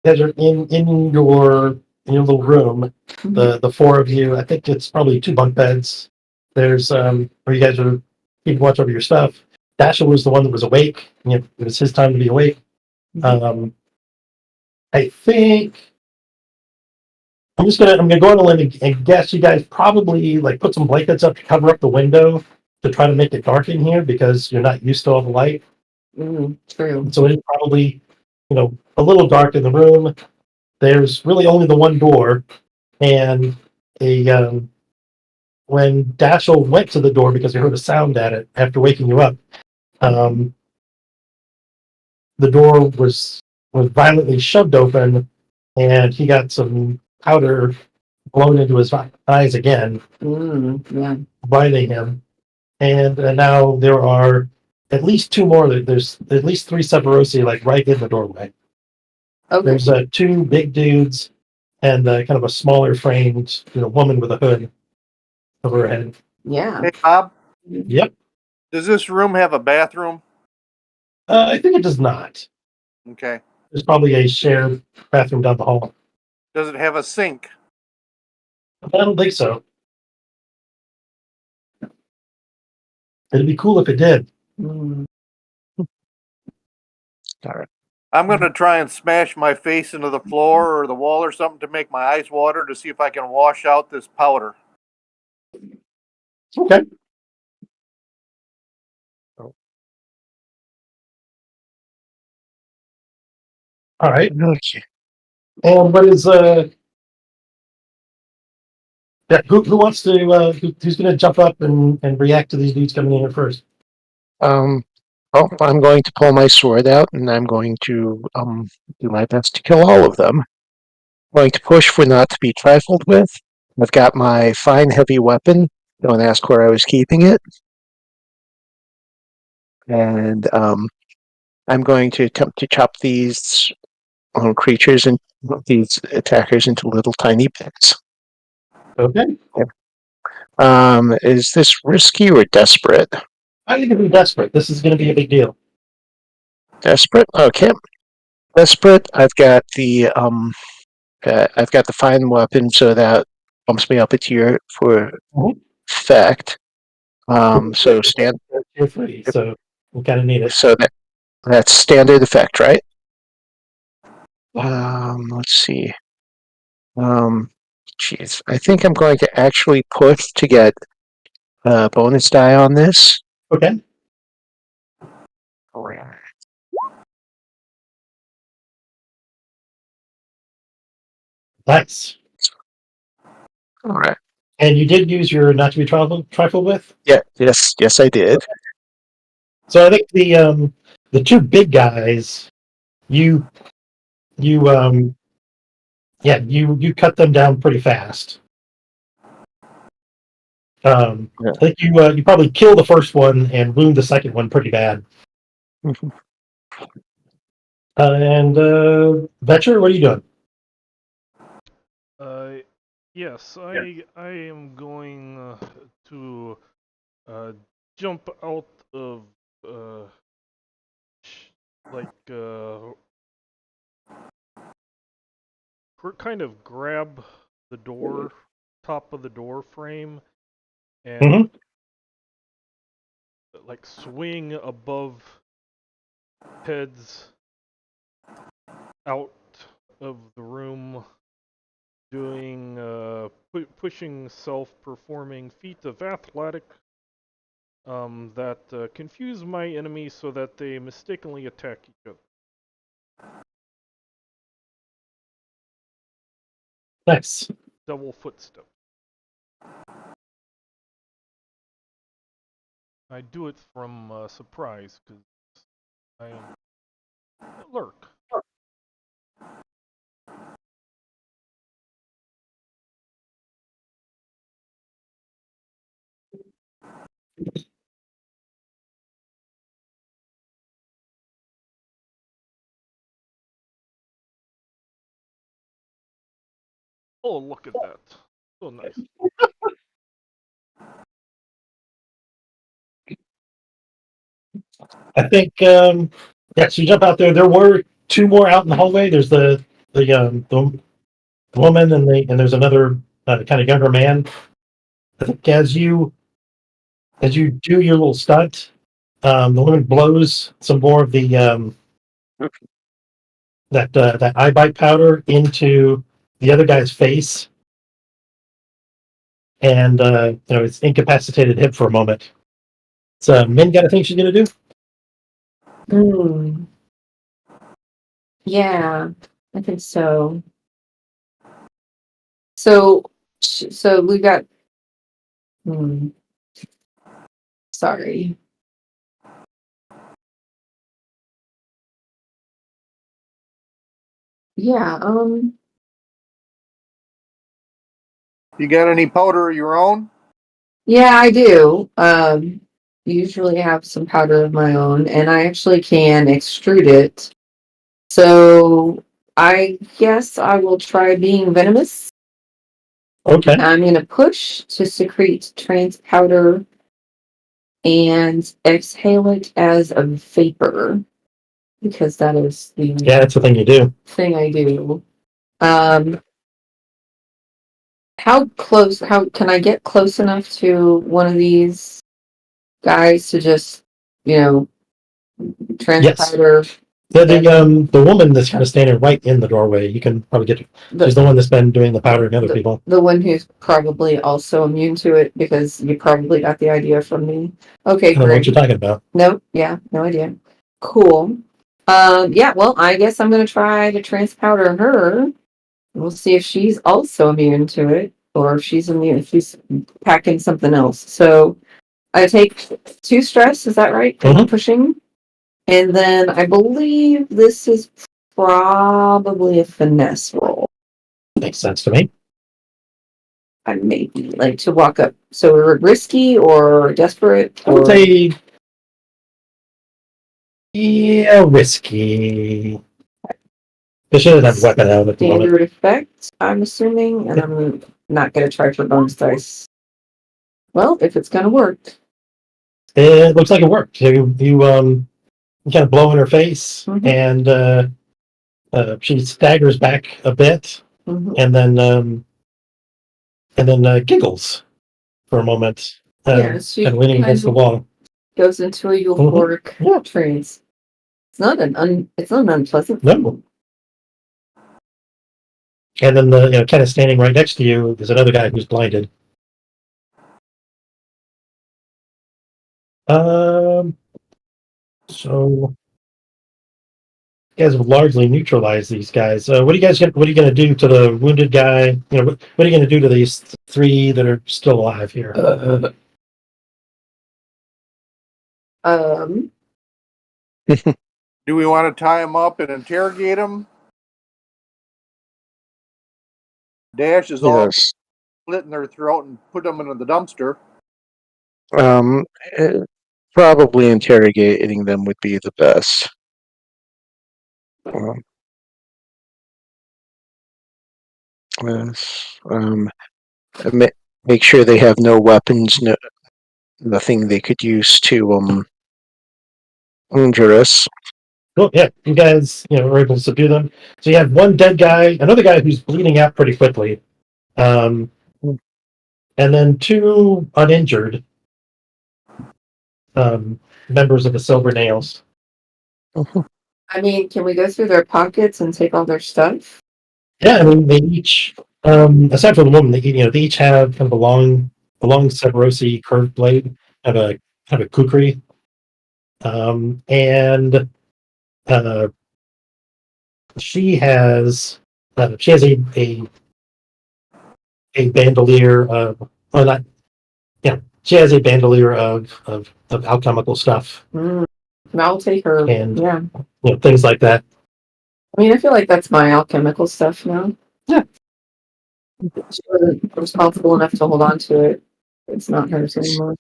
your little room. The four of you. I think it's probably 2 bunk beds. There's where you guys are keeping watch over your stuff. Dasher was the one that was awake. It was his time to be awake. I think I'm gonna go on a limb and guess you guys probably like put some blankets up to cover up the window to try to make it dark in here because you're not used to all the light. True. So it is probably, a little dark in the room. There's really only the one door, and when Dashel went to the door because he heard a sound at it after waking you up, the door was violently shoved open, and he got some powder blown into his eyes again, Yeah. blinding him. And now there are at least 2 more. There's at least 3 Severosi like right in the doorway. Okay. There's 2 big dudes and kind of a smaller framed woman with a hood over her head. Yeah. Hey, Bob, Yep. does this room have a bathroom? I think it does not. Okay. There's probably a shared bathroom down the hall. Does it have a sink? I don't think so. It'd be cool if it did. Mm. All right. I'm going to try and smash my face into the floor or the wall or something to make my eyes water to see if I can wash out this powder. Okay. All right. Okay. And what is yeah, who wants to who's going to jump up and react to these dudes coming in here first? Well, I'm going to pull my sword out, and I'm going to do my best to kill all of them. I'm going to push for not to be trifled with. I've got my fine heavy weapon. Don't ask where I was keeping it. And I'm going to attempt to chop these creatures and these attackers into little tiny bits. Okay. Is this risky or desperate? I think if you're desperate, this is going to be a big deal. Desperate? Okay. Desperate. I've got the fine weapon, so that bumps me up a tier for effect. So stand. You're free, so we kind of need it. So that's standard effect, right? Let's see. Jeez, I think I'm going to actually push to get a bonus die on this. Okay. Nice. All right. And you did use your not to be trifled with? Yeah. Yes, I did. So I think the two big guys, you cut them down pretty fast. Yeah. I think you probably kill the first one and wound the second one pretty bad. Mhm. And Vetcher, what are you doing? Yes, I am going to jump out of like kind of grab the door, top of the door frame, and like swing above heads out of the room, doing pushing self-performing feats of athletic that confuse my enemies so that they mistakenly attack each other. Nice. Double footstep. I do it from surprise because I am lurk. Oh, look at that! So nice. I think yeah. So you jump out there. There were two more out in the hallway. There's the woman and there's another kind of younger man. I think as you do your little stunt, the woman blows some more of the that eye bite powder into the other guy's face, and it's incapacitated him for a moment. So Min got a thing she's gonna do. Yeah, I think so. So we got. Sorry. Yeah. You got any powder of your own? Yeah, I do. Usually have some powder of my own, and I actually can extrude it. So I guess I will try being venomous. Okay. I'm going to push to secrete trans powder and exhale it as a vapor because that is the Yeah, that's the thing you do. thing I do. How close? How can I get close enough to one of these guys to just, Yes. transpire The woman that's kind of standing right in the doorway, you can probably get. She's the one that's been doing the powdering other people. The one who's probably also immune to it because you probably got the idea from me. Okay, I don't know what great. you're talking about. No, yeah, no idea. Cool. Yeah, well, I guess I'm gonna try to transpowder her. We'll see if she's also immune to it, or if she's immune, if she's packing something else. So I take 2 stress, is that right? Mhm. Pushing. And then I believe this is probably a finesse roll. Makes sense to me. I maybe like to walk up. So we're risky or desperate? I would Or say, yeah, risky. They should have a weapon out at the moment. standard effect, I'm assuming, and I'm not gonna try for bonus dice. Well, if it's gonna work. It looks like it worked. You kind of blow in her face, Mhm. and she staggers back a bit, Mhm. and then giggles for a moment, Yeah, she and leaning kind against the of wall. goes into a euphoric Yeah. trance. It's not an unpleasant No. thing. And then kind of standing right next to you is another guy who's blinded. So you guys have largely neutralized these guys. What are you going to do to the wounded guy? What are you going to do to these 3 that are still alive here? Um, Do we want to tie him up and interrogate him? Dash is all Yes. slitting their throat and put them into the dumpster. Um, eh, Probably interrogating them would be the best. Um, yes, make sure they have no weapons, nothing they could use to injure us. Well, yeah, you guys are able to subdue them. So you have one dead guy, another guy who's bleeding out pretty quickly, and then 2 uninjured members of the Silver Nails. I mean, can we go through their pockets and take all their stuff? Yeah, I mean they each, aside from the woman, they each have kind of a long Severosi curved blade, have a kind of a kukri, and uh, she has a bandolier of, well, not, yeah, she has a bandolier of alchemical stuff I'll take her. and Yeah. Things like that. I mean, I feel like that's my alchemical stuff now. Yeah. She wasn't responsible enough to hold on to it. It's not hers anymore.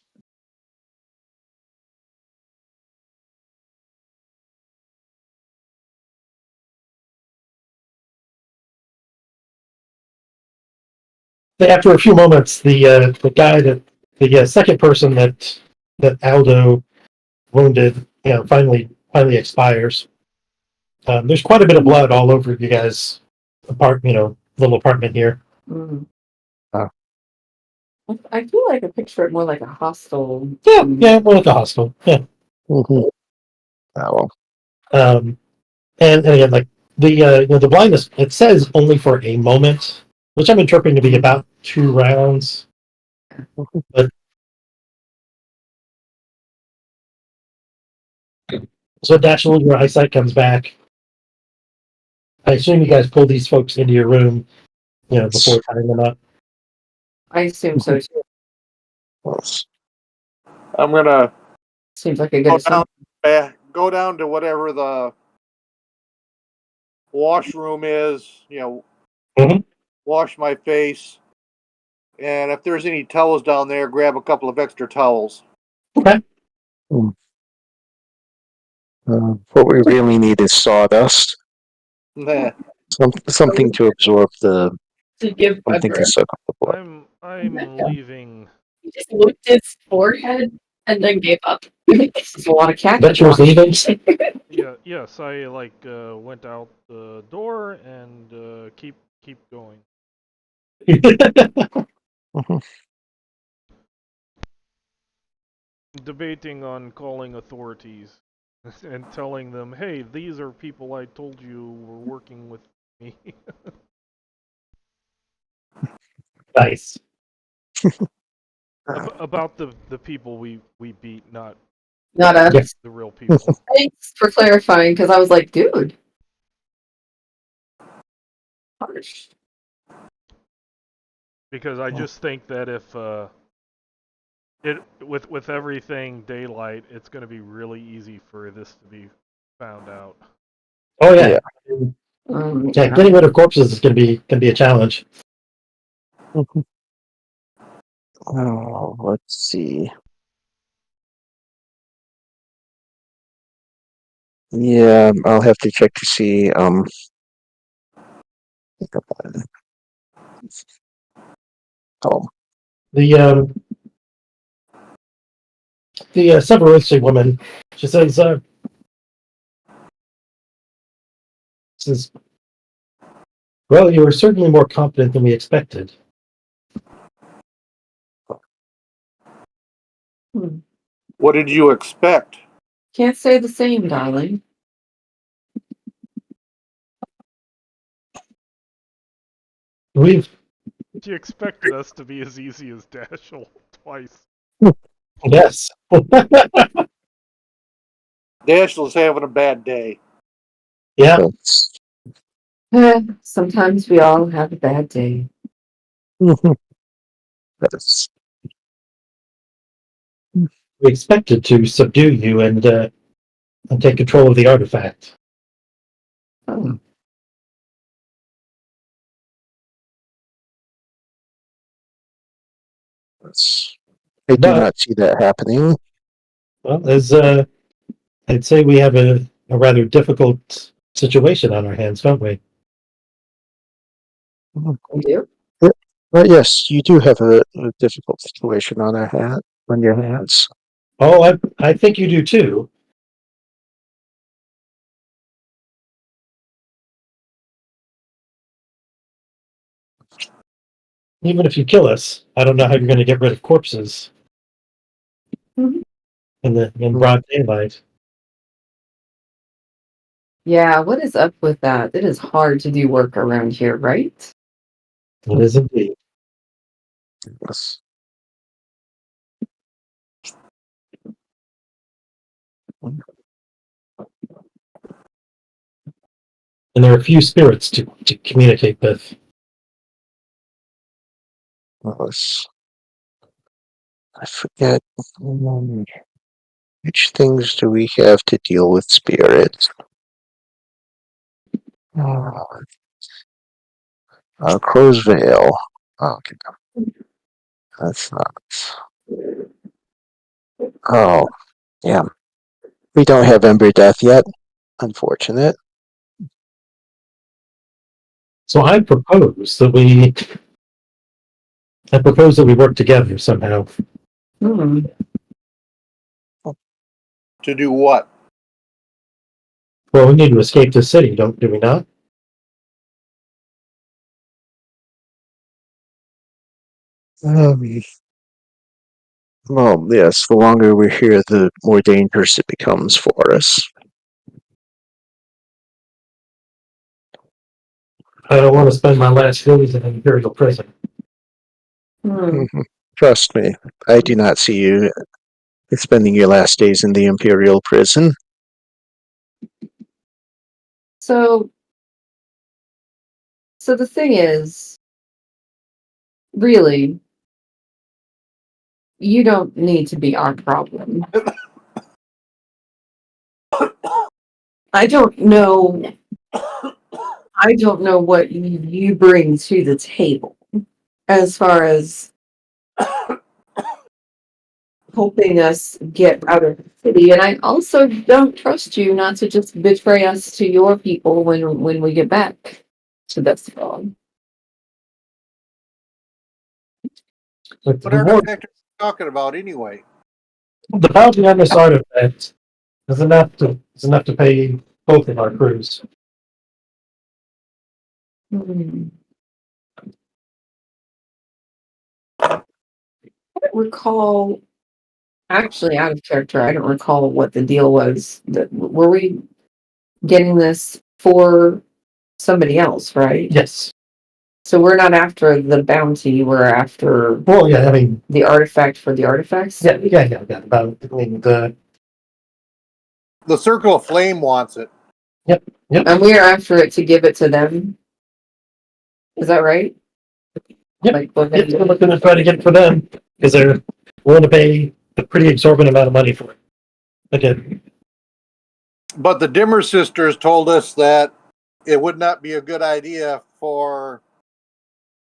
After a few moments, the second person that Aldo wounded, finally expires. There's quite a bit of blood all over you guys' little apartment here. Mm. Oh. I feel like I picture it more like a hostel. Yeah, more like a hostel. Yeah. Oh, well. And again, like the blindness, it says only for a moment, which I'm interpreting to be about 2 rounds. But so naturally, your eyesight comes back. I assume you guys pull these folks into your room, before tying them up. I assume so too. Yes. I'm gonna Seems like a good assumption. go down to whatever the washroom is. Mhm. Wash my face, and if there's any towels down there, grab a couple of extra towels. Okay. What we really need is sawdust. Nah. Something to absorb To give something to soak up the blood. I'm leaving. He just looked his forehead and then gave up. This is a lot of cat. Bet yours leaving. Yes, I went out the door and keep going. Mhm. Debating on calling authorities. and telling them, "Hey, these are people I told you were working with me." Nice. About the people we beat, not Not us. Yes. the real people. Thanks for clarifying, because I was like, dude. Harsh. Because I just think that if it with everything daylight, it's going to be really easy for this to be found out. Oh yeah. Yeah. Yeah, getting rid of corpses is can be a challenge. Oh, let's see. Yeah, I'll have to check to see. Oh, The Severosi woman, she says, well, you were certainly more competent than we expected. What did you expect? Can't say the same, darling. We've She expected us to be as easy as Dashel twice. yes. Dashiell's having a bad day. Yeah. that's Sometimes we all have a bad day. that's We expected to subdue you and take control of the artifact. Oh. that's. I do But not see that happening. well, as I'd say we have a rather difficult situation on our hands, don't we? You do? But yes, you do have a difficult situation on your hands. Oh, I think you do too. Even if you kill us, I don't know how you're going to get rid of corpses Mhm. in broad daylight. Yeah, what is up with that? It is hard to do work around here, right? It is indeed. Yes. And there are few spirits to communicate with. Yes. I forget which things do we have to deal with spirits. Crow's Veil. Okay, that's not. Oh, yeah. We don't have Ember Death yet. Unfortunate. So I propose that we work together somehow. Hmm. To do what? Well, we need to escape the city, do we not? Well, yes, the longer we're here, the more dangerous it becomes for us. I don't want to spend my last days in an imperial prison. Hmm. Trust me, I do not see you spending your last days in the Imperial prison. So the thing is, really, you don't need to be our problem. I don't know. I don't know what you bring to the table as far as helping us get out of the city. And I also don't trust you not to just betray us to your people when we get back to this world. But What artifact are you talking about anyway? the bounty on this artifact is enough to pay both of our crews. Hmm. I don't recall Actually, out of character, I don't recall what the deal was. Were we getting this for somebody else, right? Yes. So we're not after the bounty, we're after Well, yeah, I mean, the artifact for the artifacts? yeah. About, I mean, The Circle of Flame wants it. And we are after it to give it to them. Is that right? Yep. Like, we're we're gonna- looking to try to get it for them because they're willing to pay a pretty exorbitant amount of money for it. Again, But the Dimmer sisters told us that it would not be a good idea for.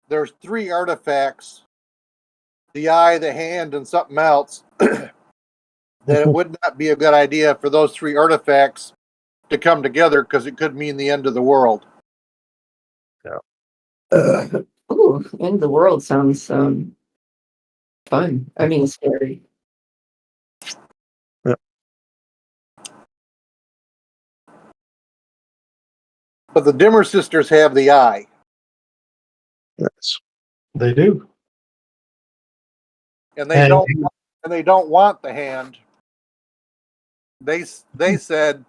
There's 3 artifacts: the eye, the hand, and something else. That it would not be a good idea for those 3 artifacts to come together because it could mean the end of the world. Ooh, end of the world sounds fun. I mean, scary. But the Dimmer sisters have the eye. Yes. they do. And they don't want the hand. They said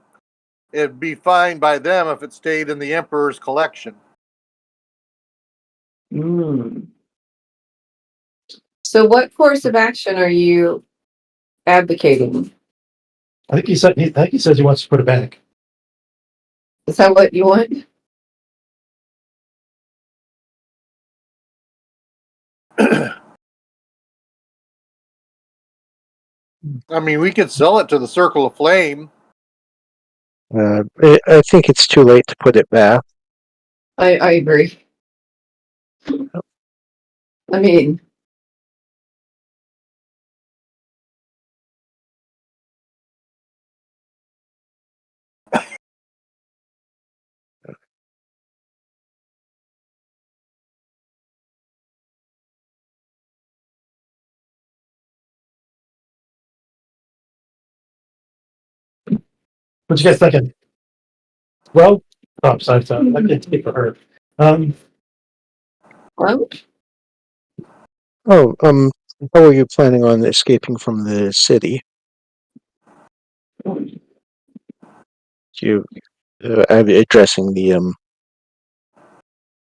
it'd be fine by them if it stayed in the Emperor's collection. Mm. So, what course of action are you advocating? I think he says he wants to put it back. Is that what you want? I mean, we could sell it to the Circle of Flame. I think it's too late to put it back. I agree. I mean, What you guys thinking? Well, sorry, I can't speak for her. well, Oh, how are you planning on escaping from the city? You addressing the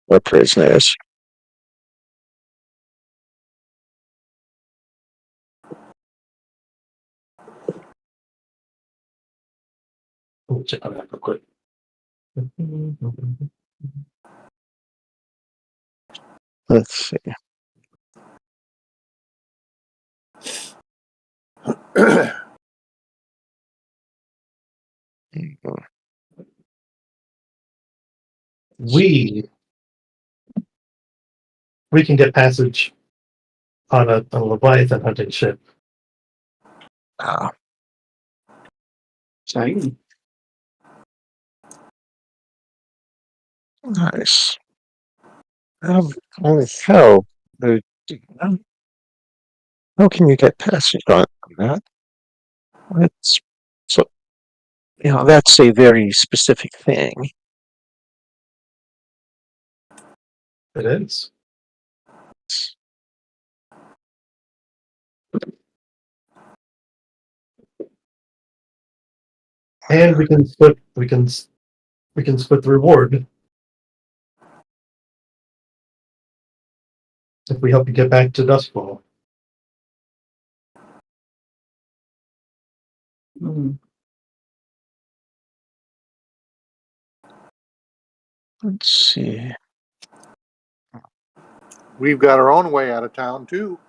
our prisoners. We'll check on that real quick. Let's see. We can get passage on a Leviathan hunting ship. Ah, shiny. nice. Holy hell. Uh, How can you get passage on that? That's so. That's a very specific thing. It is. And we can split the reward if we help you get back to Duskfall. Mm. Let's see. We've got our own way out of town, too.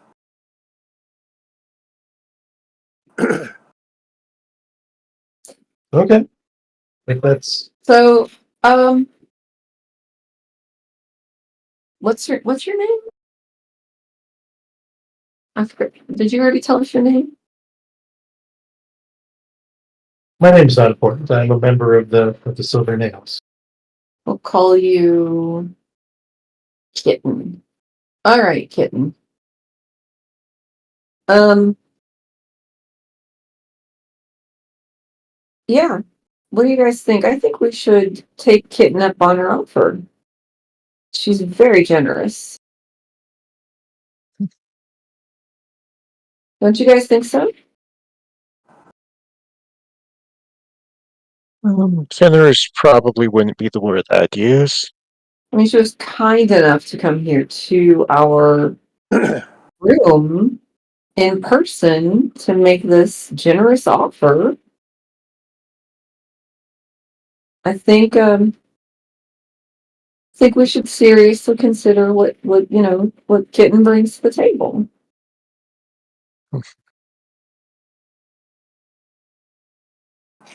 Okay. I think that's So, what's your name? I forgot. Did you already tell us your name? my name's not important. I'm a member of the Silver Nails. We'll call you Kitten. All right, Kitten. Yeah. What do you guys think? I think we should take Kitten up on her offer. She's very generous. Don't you guys think so? Generous probably wouldn't be the word I'd use. I mean, she was kind enough to come here to our room in person to make this generous offer. I think we should seriously consider what Kitten brings to the table.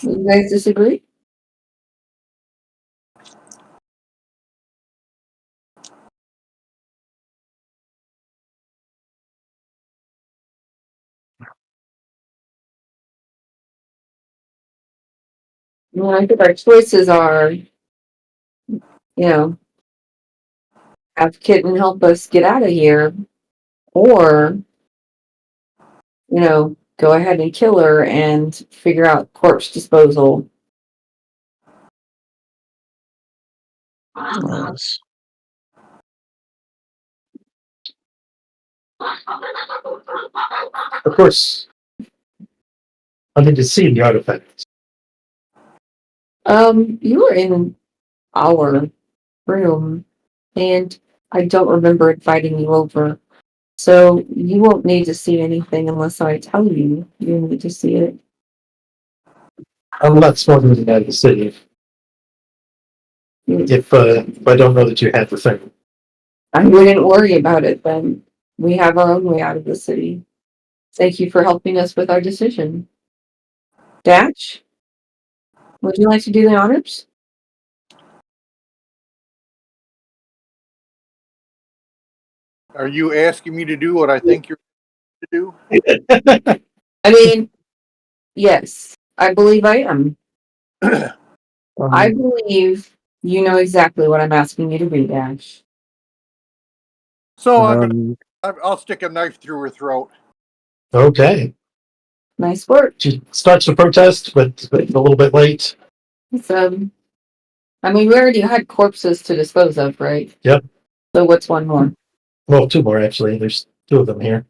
You guys disagree? Well, I think our choices are, have Kitten help us get out of here, or, go ahead and kill her and figure out corpse disposal. Yes. Of course, I need to see the artifacts. You were in our room, and I don't remember inviting you over. So you won't need to see anything unless I tell you you need to see it. I'm not smuggling it out of the city if I don't know that you had the thing. I wouldn't worry about it then. We have our own way out of the city. Thank you for helping us with our decision. Datch, would you like to do the honors? Are you asking me to do what I think you're to do? I mean, yes, I believe I am. I believe you know exactly what I'm asking you to do, Dash. So Um, I'll stick a knife through her throat. Okay. Nice work. She starts to protest, but a little bit late. So, I mean, we already had corpses to dispose of, right? Yep. So what's one more? Well, two more actually. There's two of them here.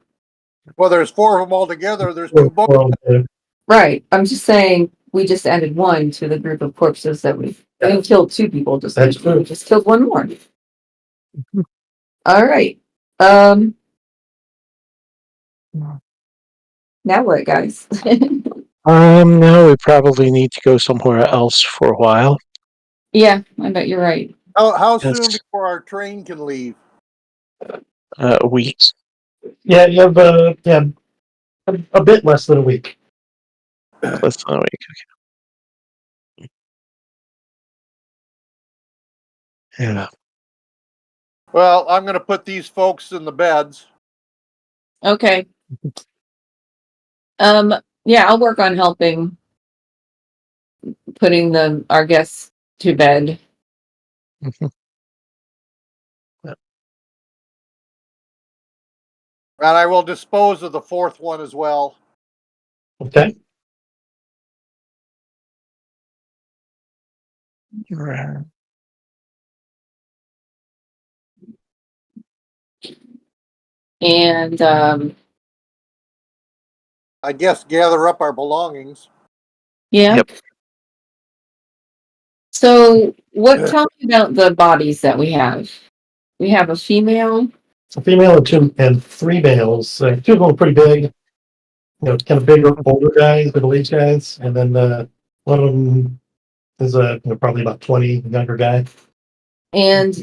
Well, there's four of them altogether. There's two bones. Well, Right. I'm just saying we just added one to the group of corpses that we didn't kill two people. That's true. We just killed one more. All right. Now what, guys? now we probably need to go somewhere else for a while. Yeah, I bet you're right. How Yes. soon before our train can leave? A week. yeah, you have a bit less than a week. Less than a week. Yeah. Well, I'm going to put these folks in the beds. Okay. Yeah, I'll work on helping putting our guests to bed. Mhm. And I will dispose of the fourth one as well. Okay. Right. And I guess gather up our belongings. yeah. Yep. So tell me about the bodies that we have. We have a female. A female and three males. Two of them are pretty big. Kind of bigger, older guys, middle-aged guys, and then one of them is probably about 20, younger guy. And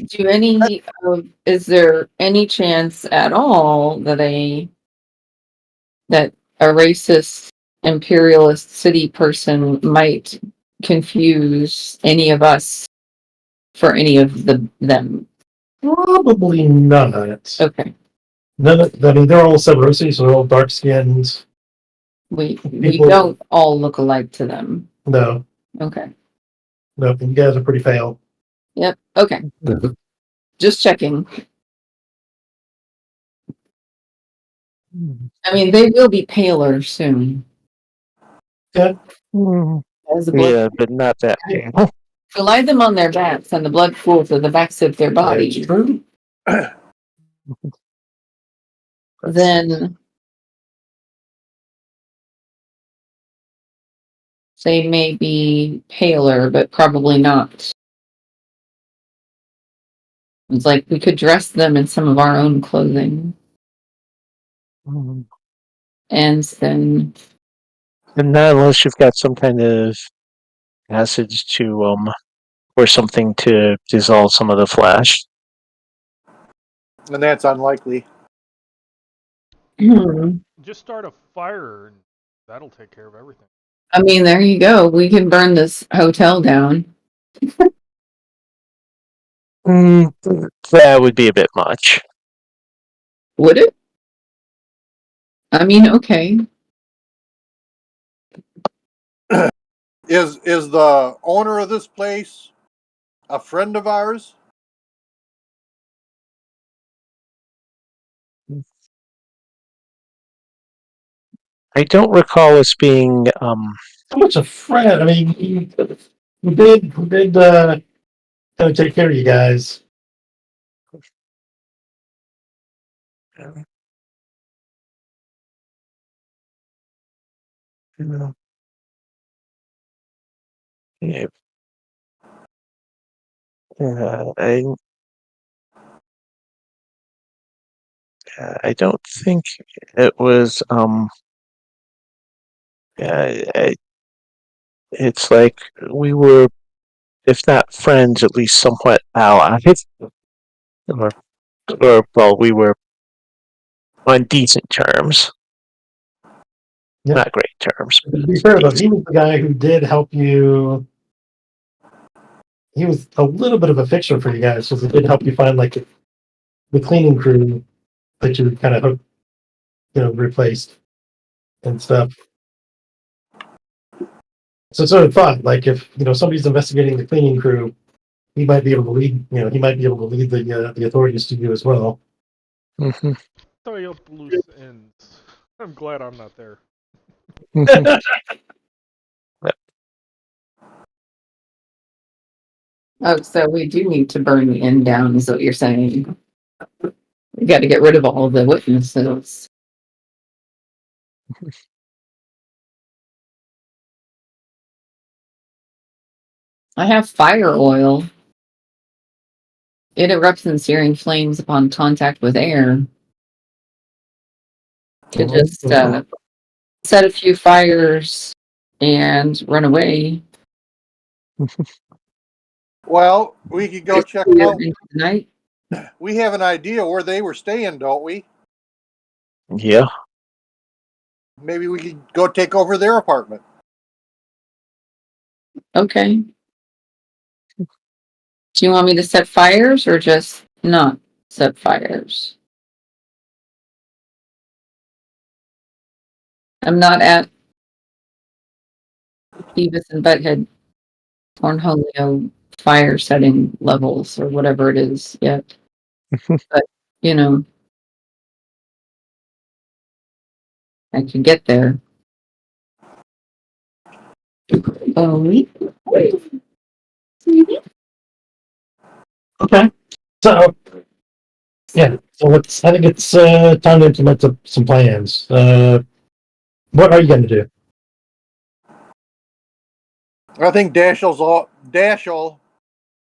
is there any chance at all that a racist imperialist city person might confuse any of us for any of them? Probably not. Okay. None of, I mean, they're all Severosi, so they're all dark-skinned. We People- don't all look alike to them. No, Okay. no, you guys are pretty pale. Yep. Okay. Just checking. I mean, they will be paler soon. Yeah. As the blood, Yeah, but not that. if you lie them on their backs and the blood pools to the backs of their That's body, true. then They may be paler, but probably not. It's like we could dress them in some of our own clothing. Mhm. And then, And not unless you've got some kind of acids to or something to dissolve some of the flesh. And that's unlikely. I Just start a fire, and that'll take care of everything. mean, there you go. We can burn this hotel down. That would be a bit much. Would it? I mean, okay. Is the owner of this place a friend of ours? I don't recall us being How much a friend? I mean, who did kind of take care of you guys? yeah, I I don't think it was it's like we were, if not friends, at least somewhat allies. Or, well, we were on decent terms. Yeah. Not great terms. To be fair though, he was the guy who did help you. He was a little bit of a fixer for you guys, so he did help you find like the cleaning crew that you kind of replaced and stuff. So it's sort of fun. Like if somebody's investigating the cleaning crew, he might be able to lead. He might be able to lead the authorities to you as well. Mm-hmm. Tie up loose ends. I'm glad I'm not there. Oh, so we do need to burn the inn down, is what you're saying. We got to get rid of all the witnesses. I have fire oil. It erupts in searing flames upon contact with air. Could just set a few fires and run away. Well, we could go check out. Into the night. We have an idea where they were staying, don't we? Yeah. Maybe we could go take over their apartment. Okay. Do you want me to set fires or just not set fires? I'm not at Beavis and Butthead Cornholio fire setting levels or whatever it is yet. But, I can get there. Okay. So yeah. So I think it's time to implement some plans. What are you going to do? I think Dashel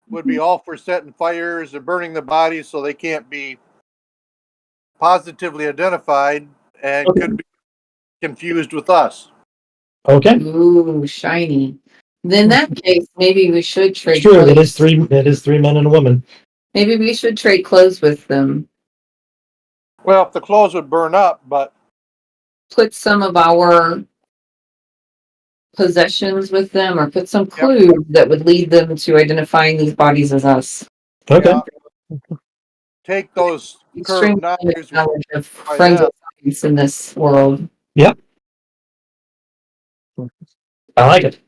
would be all for setting fires and burning the bodies so they can't be positively identified and could be confused with us. Okay. Ooh, shiny. Then in that case, maybe we should trade True. clothes. It is three men and a woman. Maybe we should trade clothes with them. Well, if the clothes would burn up, but Put some of our possessions with them or put some clues that would lead them to identifying these bodies as us. Okay. Take those Extremely curved knives. knowledge of forensic science in this world. Yep. I like it.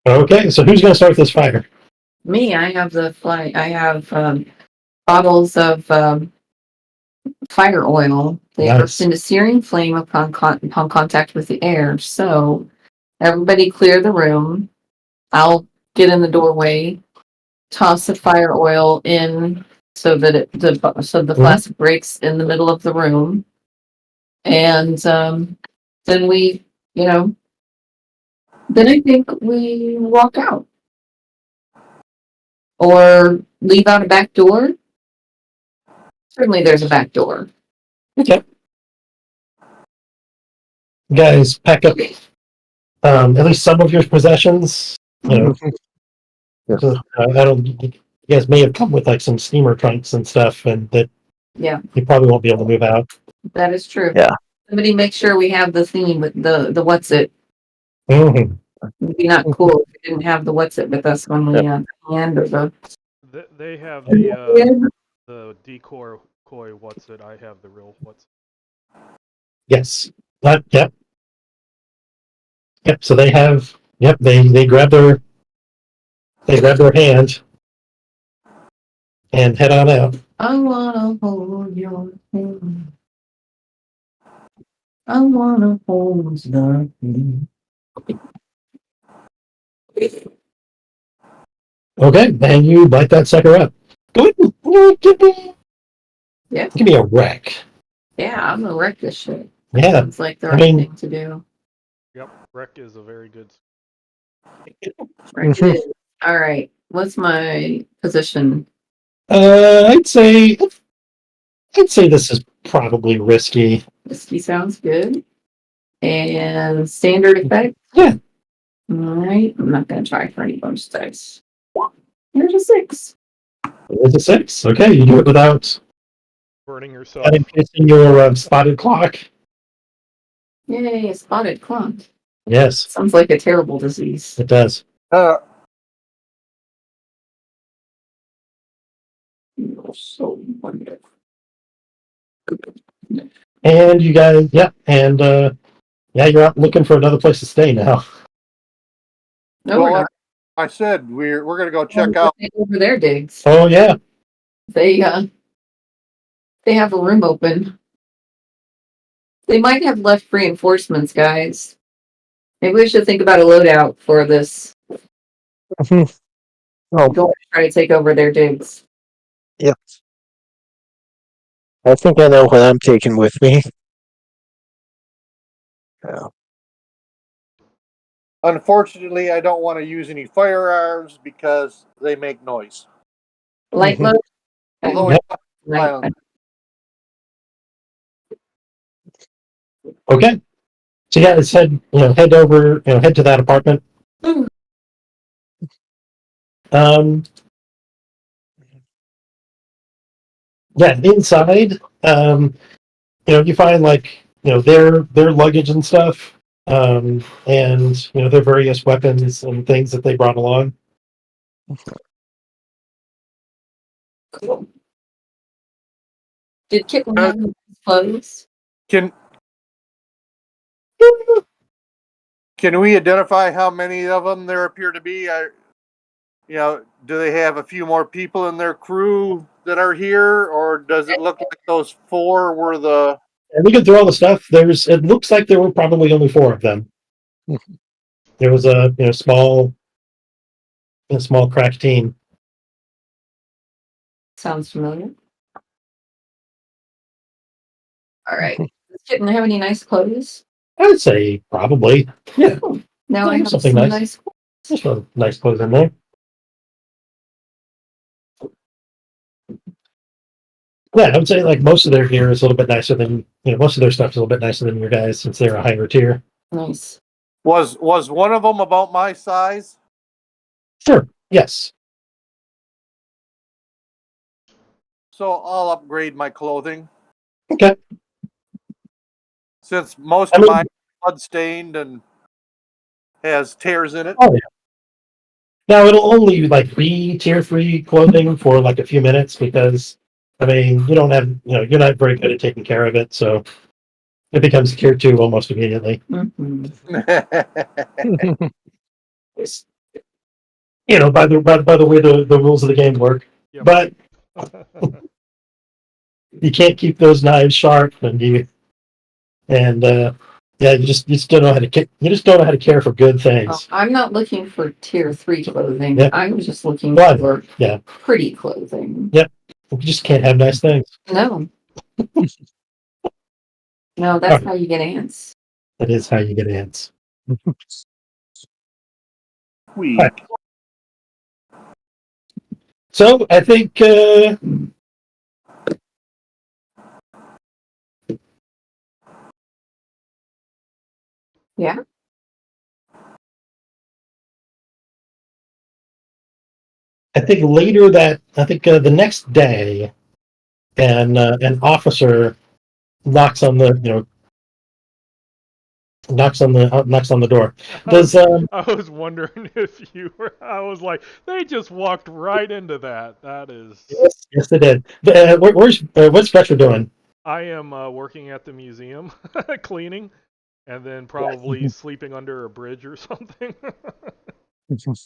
Okay, so who's going to start this fire? Me, I have I have bottles of fire oil. They burst into searing flame upon contact with the air. So everybody clear the room. I'll get in the doorway, toss the fire oil in so that the flask breaks in the middle of the room, and then we, then I think we walk out or leave out a back door. Certainly, there's a back door. Okay. You guys pack up at least some of your possessions. Yeah. I don't. You guys may have come with like some steamer trunks and stuff, and that Yeah, you probably won't be able to move out. that is true. Yeah. Somebody make sure we have the theme with the what's it. Mm-hmm. It'd be not cool if we didn't have the what's it with us when we hand or the. They have the decor koi what's it. I have the real what's it. Yes. Yep. Yep. So they have. Yep. They grab their hand and head on out. I wanna hold your hand. I wanna hold your hand. Okay, and you light that sucker up. Go ahead. Give me a wreck. Yeah, I'm gonna wreck this shit. Yeah. Sounds like the right thing to do. Yep, wreck is a very good. Wreck it is. All right. What's my position? I'd say this is probably risky. Whiskey sounds good. And standard effect? Yeah. All right. I'm not gonna try for any bonus dice. Here's a 6. It's a 6. Okay, you do it without Burning yourself. kissing your spotted clock. Yay, a spotted clock. Yes, Sounds like a terrible disease. it does. So wonderful. And you guys, you're out looking for another place to stay now. No, we're not. I said we're gonna go check out. Over their digs. Oh yeah. They have a room open. They might have left reinforcements, guys. Maybe we should think about a loadout for this. Oh, Don't try to take over their digs. yep. I think I know what I'm taking with me. Yeah. Unfortunately, I don't want to use any firearms because they make noise. Light Mhm. load. Although Yep. Light- Okay. So yeah, it's head over, head to that apartment. Yeah, inside, you find their luggage and stuff, and their various weapons and things that they brought along. Cool. Did Kitten have any clothes? Can we identify how many of them there appear to be? Do they have a few more people in their crew that are here, or does it look like those 4 were the? And looking through all the stuff, it looks like there were probably only 4 of them. There was a small crack team. Sounds familiar. All right. Does Kitten have any nice clothes? I'd say probably. Yeah, Now I have something some nice. There's some nice clothes in there. Yeah, I would say most of their gear is a little bit nicer than most of their stuff is a little bit nicer than your guys since they're a higher tier. Nice. Was one of them about my size? Sure. Yes. So I'll upgrade my clothing. Okay. Since most of mine is blood stained and has tears in it. Oh yeah. Now it'll only be tier 3 clothing for a few minutes because you don't have you're not very good at taking care of it, so it becomes tier 2 almost immediately. Mm-hmm. By the way the rules of the game work. Yep. But you can't keep those knives sharp, and Yeah, you just don't know how to you just don't know how to care for good Oh, things. I'm not looking for tier 3 clothing. Yep. I'm just looking Well, for yeah. pretty clothing. You just can't have nice things. No. No, that's Alright. how you get ants. That is how you get ants. Weak. So I think Yeah. later that the next day, an officer knocks on the knocks on the door. Does I was wondering if you were. I was like, they just walked right into that. That is. yes they did. What's Fletcher doing? I am working at the museum, cleaning, and then probably sleeping under a bridge or something.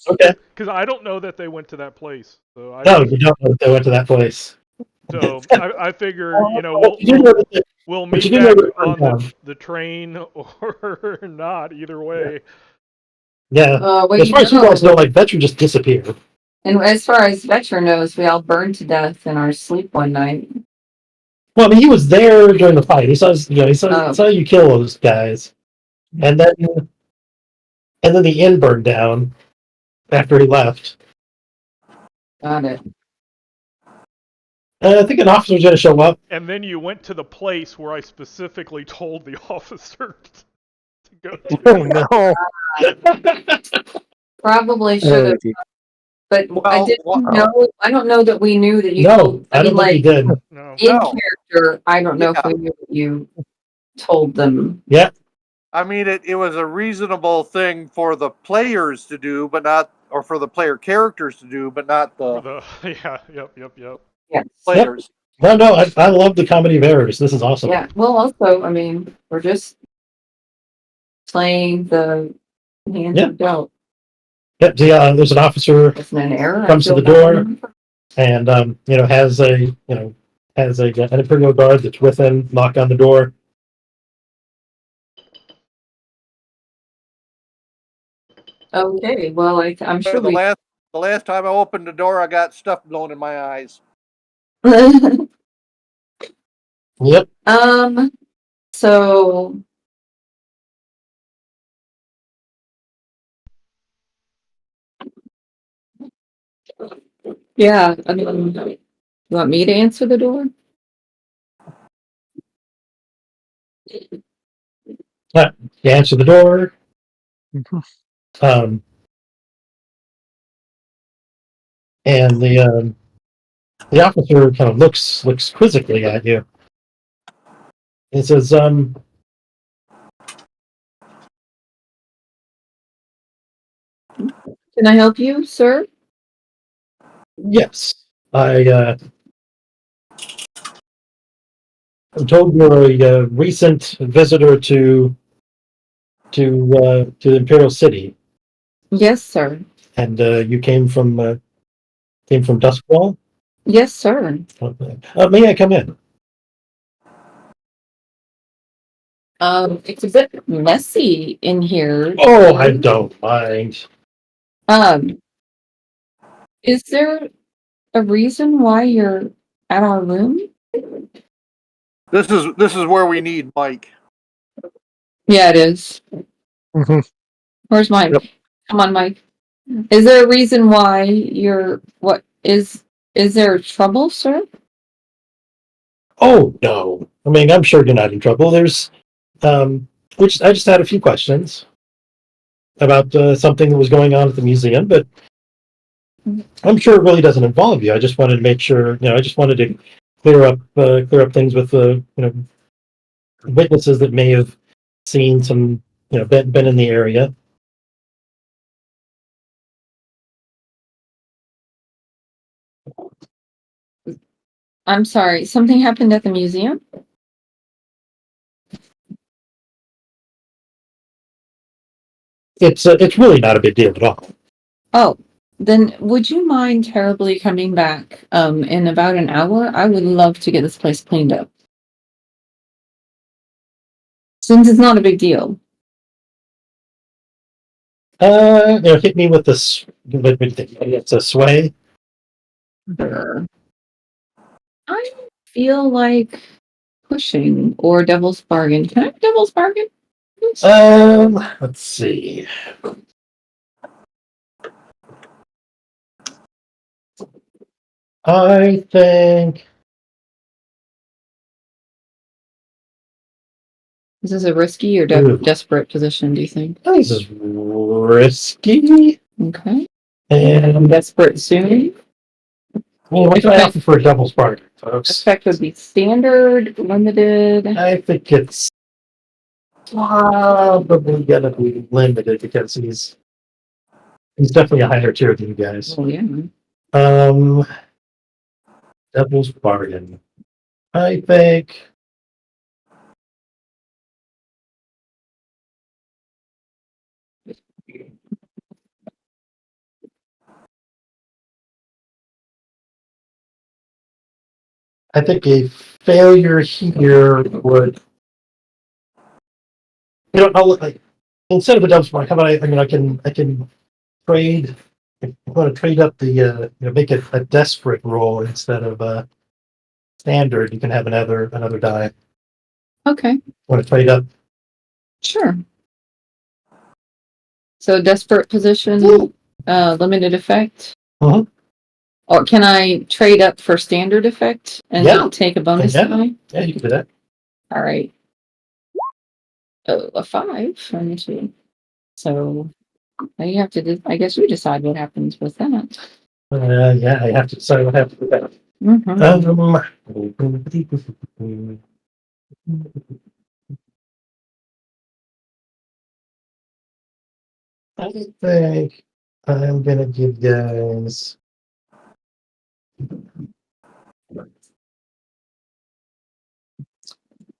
Okay. Because I don't know that they went to that place. So I No, just, you don't know that they went to that place. so I figure But you do know that we'll but you meet do know back that on the train or not. Either way. yeah. Well, As far as you guys know, like Fletcher just disappeared. and as far as Veteran knows, we all burned to death in our sleep one night. Well, I mean, he was there during the fight. He saw Oh. saw you kill those guys, and then the inn burned down after he left. Got it. I think an officer's going to show up. And then you went to the place where I specifically told the officer to go to. Oh no! Probably should have, Oh, dear. but I Well, didn't know. I don't know that we knew that you No, told. I don't think he did. No. In No. character, I don't know if Yeah. we knew that you told them. Yeah, I mean, it was a reasonable thing for the players to do, but not, or for the player characters to do, but not For the the yep. Yes. players. no, I love the comedy of errors. This is awesome. Yeah. Well, also, I mean, we're just playing the hand Yeah. of dealt. Yep. There's an officer It's an error. I Comes to feel the bad. door. and has an imperial guard that's with him. Knock on the door. Okay. Well, I'm sure The we. last time I opened the door, I got stuff blown in my eyes. Yep. So. Yeah. I mean, you want me to answer the door? You answer the door. And the officer kind of looks quizzically at you. He says, Can I help you, sir? yes, I'm told you're a recent visitor to the Imperial City, Yes, sir. and you came from Duskwall. Yes, sir. May I come in? It's a bit messy in here. Oh, I don't mind. Is there a reason why you're at our room? This is where we need Mike. Yeah, it is. Mhm. Where's Mike? Yep. Come on, Mike. Is there a reason why is there trouble, sir? Oh no, I mean I'm sure you're not in trouble. There's which I just had a few questions about something that was going on at the museum, but I'm sure it really doesn't involve you. I just wanted to make sure, I just wanted to clear up things with the witnesses that may have seen some, been in the area. I'm sorry, something happened at the museum? It's really not a big deal at all. Oh, then would you mind terribly coming back in about an hour? I would love to get this place cleaned up. Since it's not a big deal. Hit me with this. It's a sway. Sure. I feel like pushing or devil's bargain. Can I have devil's bargain? Please? Let's see. I think Is this a risky or Ooh. desperate position, do you think? this is risky. Okay. And Desperate soon. well, what can I offer for a double spark, folks? Effect would be standard, limited. I think it's probably gonna be limited because he's definitely a higher tier than you guys. Oh, yeah. Devil's bargain. I think a failure here would, I'll like, instead of a devil's bargain, how about I can trade. If you want to trade up the make it a desperate roll instead of a standard, you can have another die. Okay. Want to trade up? Sure. So desperate position, limited effect. Mhm. Or can I trade up for standard effect and Yeah. not take a bonus Yeah. die? Yeah, you can do that. All right. Oh, a 5 from 2. So now you have to. I guess you decide what happens with that. Yeah, I have to decide what happens with that. Mhm. I think I'm gonna give guys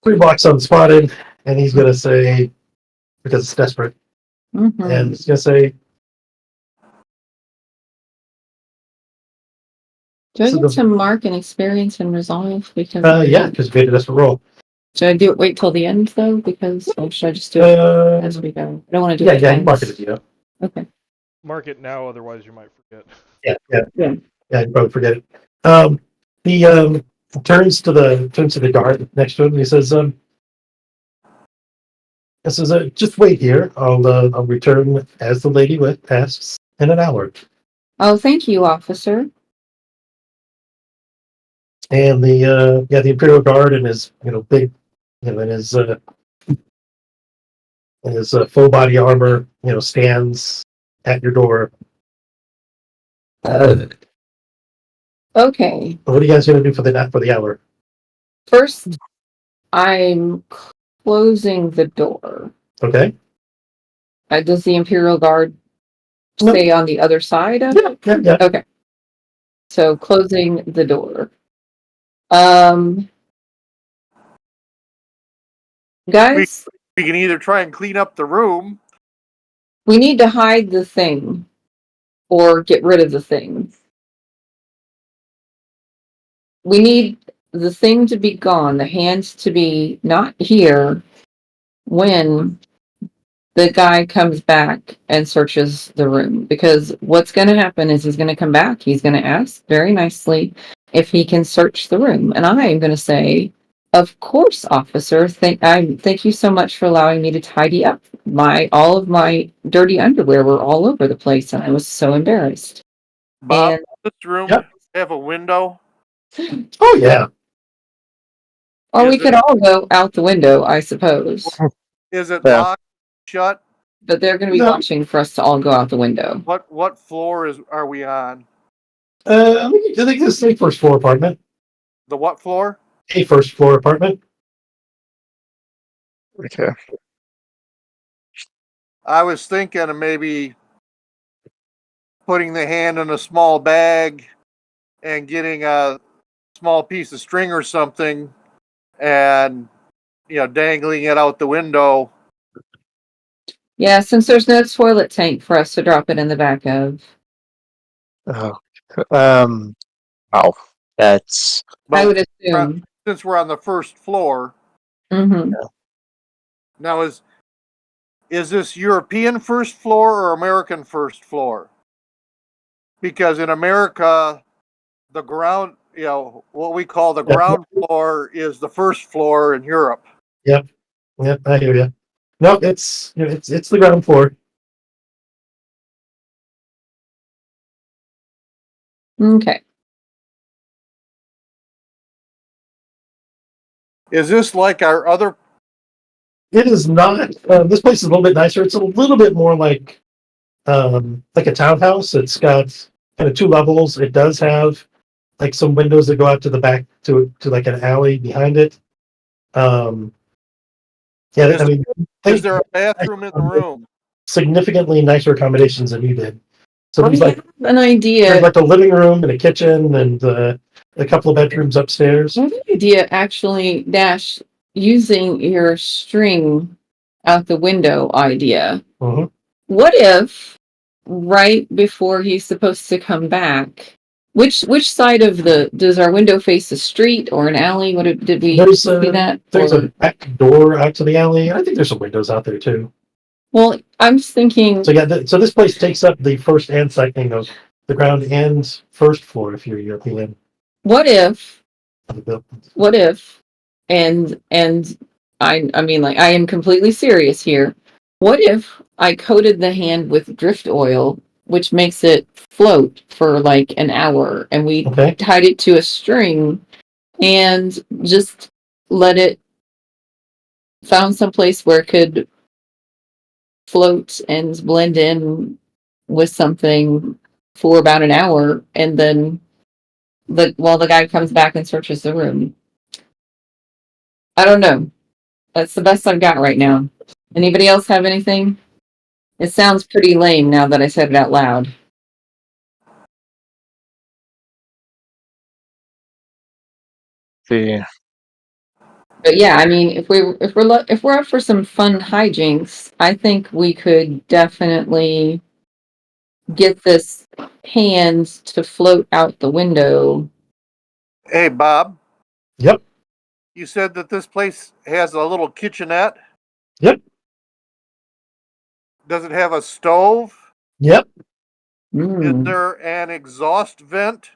3 blocks unspotted, and he's gonna say because it's desperate, Mhm. and he's gonna say Do I so get to mark and experience and resolve? Because yeah, because you made a desperate roll. should I do it? Wait till the end though, because or should I just do it as we go? I don't want to do Yeah, it. yeah, you mark twice. it as you know. Okay. Mark it now, otherwise you might forget. Yeah, Yeah. you probably forget it. He turns to the guard next to him. And he says, just wait here. I'll return as the lady asks in an hour." Oh, thank you, officer. And the Imperial Guard in his big in his full body armor stands at your door. Okay. What are you guys gonna do for the hour? First, I'm closing the door. Okay. Does the Imperial Guard No. stay on the other side of it? Yeah. Okay. So closing the door. Guys, We can either try and clean up the room. we need to hide the thing or get rid of the thing. We need the thing to be gone, the hands to be not here when the guy comes back and searches the room. Because what's going to happen is he's going to come back. He's going to ask very nicely if he can search the room. And I am going to say, of course, officer. Thank you so much for allowing me to tidy up. All of my dirty underwear were all over the place, and I was so embarrassed. Bob, And this room Yep. have a window. Oh yeah. or Is we it- could all go out the window, I suppose. Is it Yeah. locked, shut? But they're going to be No. watching for us to all go out the window. What floor are we on? I think this is a first floor apartment. The what floor? A first floor apartment. Okay. I was thinking of maybe putting the hand in a small bag and getting a small piece of string or something and dangling it out the window. Yeah, since there's no toilet tank for us to drop it in the back of. Oh, wow. That's I But would assume. since we're on the first floor, Mm-hmm. Now is this European first floor or American first floor? Because in America, the ground, what we call the ground floor is the first floor in Europe. Yep, I hear you. No, it's the ground floor. Okay. Is this like our other? It is not. This place is a little bit nicer. It's a little bit more like a townhouse. It's got kind of two levels. It does have like some windows that go out to the back to like an alley behind it. Yeah, Is, I mean, is there a bathroom in the room? significantly nicer accommodations than you did. So I there's like have an idea. there's like a living room and a kitchen and a couple of bedrooms upstairs. I have an idea actually, Dash, using your string out the window idea. Mhm. What if right before he's supposed to come back, which side of does our window face the street or an alley? Did we There's see that? there's a back door out to the alley. I think there's some windows out there too. Well, I'm just thinking. So yeah, so this place takes up the first and second, the ground and first floor if you're European. What if? Of the building. What if? And I mean, like, I am completely serious here. What if I coated the hand with drift oil, which makes it float for like an hour, and we Okay. tied it to a string and just let it found some place where it could float and blend in with something for about an hour, and then while the guy comes back and searches the room. I don't know. That's the best I've got right now. Anybody else have anything? It sounds pretty lame now that I said it out loud. The But yeah, I mean, if we're up for some fun hijinks, I think we could definitely get this hand to float out the window. Hey, Bob. Yep. You said that this place has a little kitchenette. Yep. Does it have a stove? Yep. Is Mm, there an exhaust vent?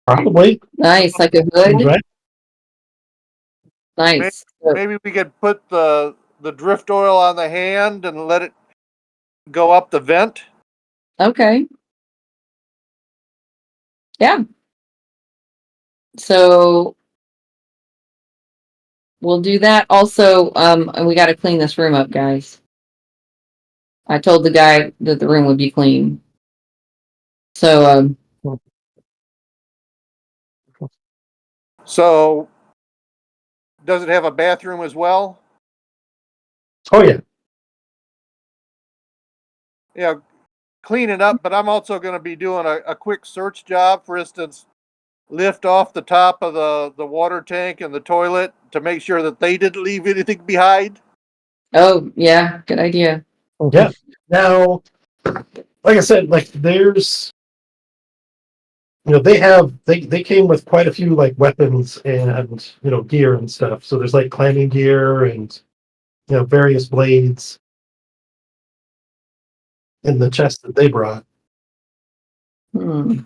Probably. nice, like a hood. Right. Nice. Maybe we could put the drift oil on the hand and let it go up the vent. Okay. Yeah. So we'll do that. Also, and we got to clean this room up, guys. I told the guy that the room would be clean. So, So, does it have a bathroom as well? Oh yeah. Yeah, clean it up. But I'm also going to be doing a quick search job. For instance, lift off the top of the water tank and the toilet to make sure that they didn't leave anything behind. oh yeah, good idea. Yeah. Now, like I said, like there's they came with quite a few like weapons and gear and stuff. So there's like climbing gear and various blades in the chest that they brought. Hmm.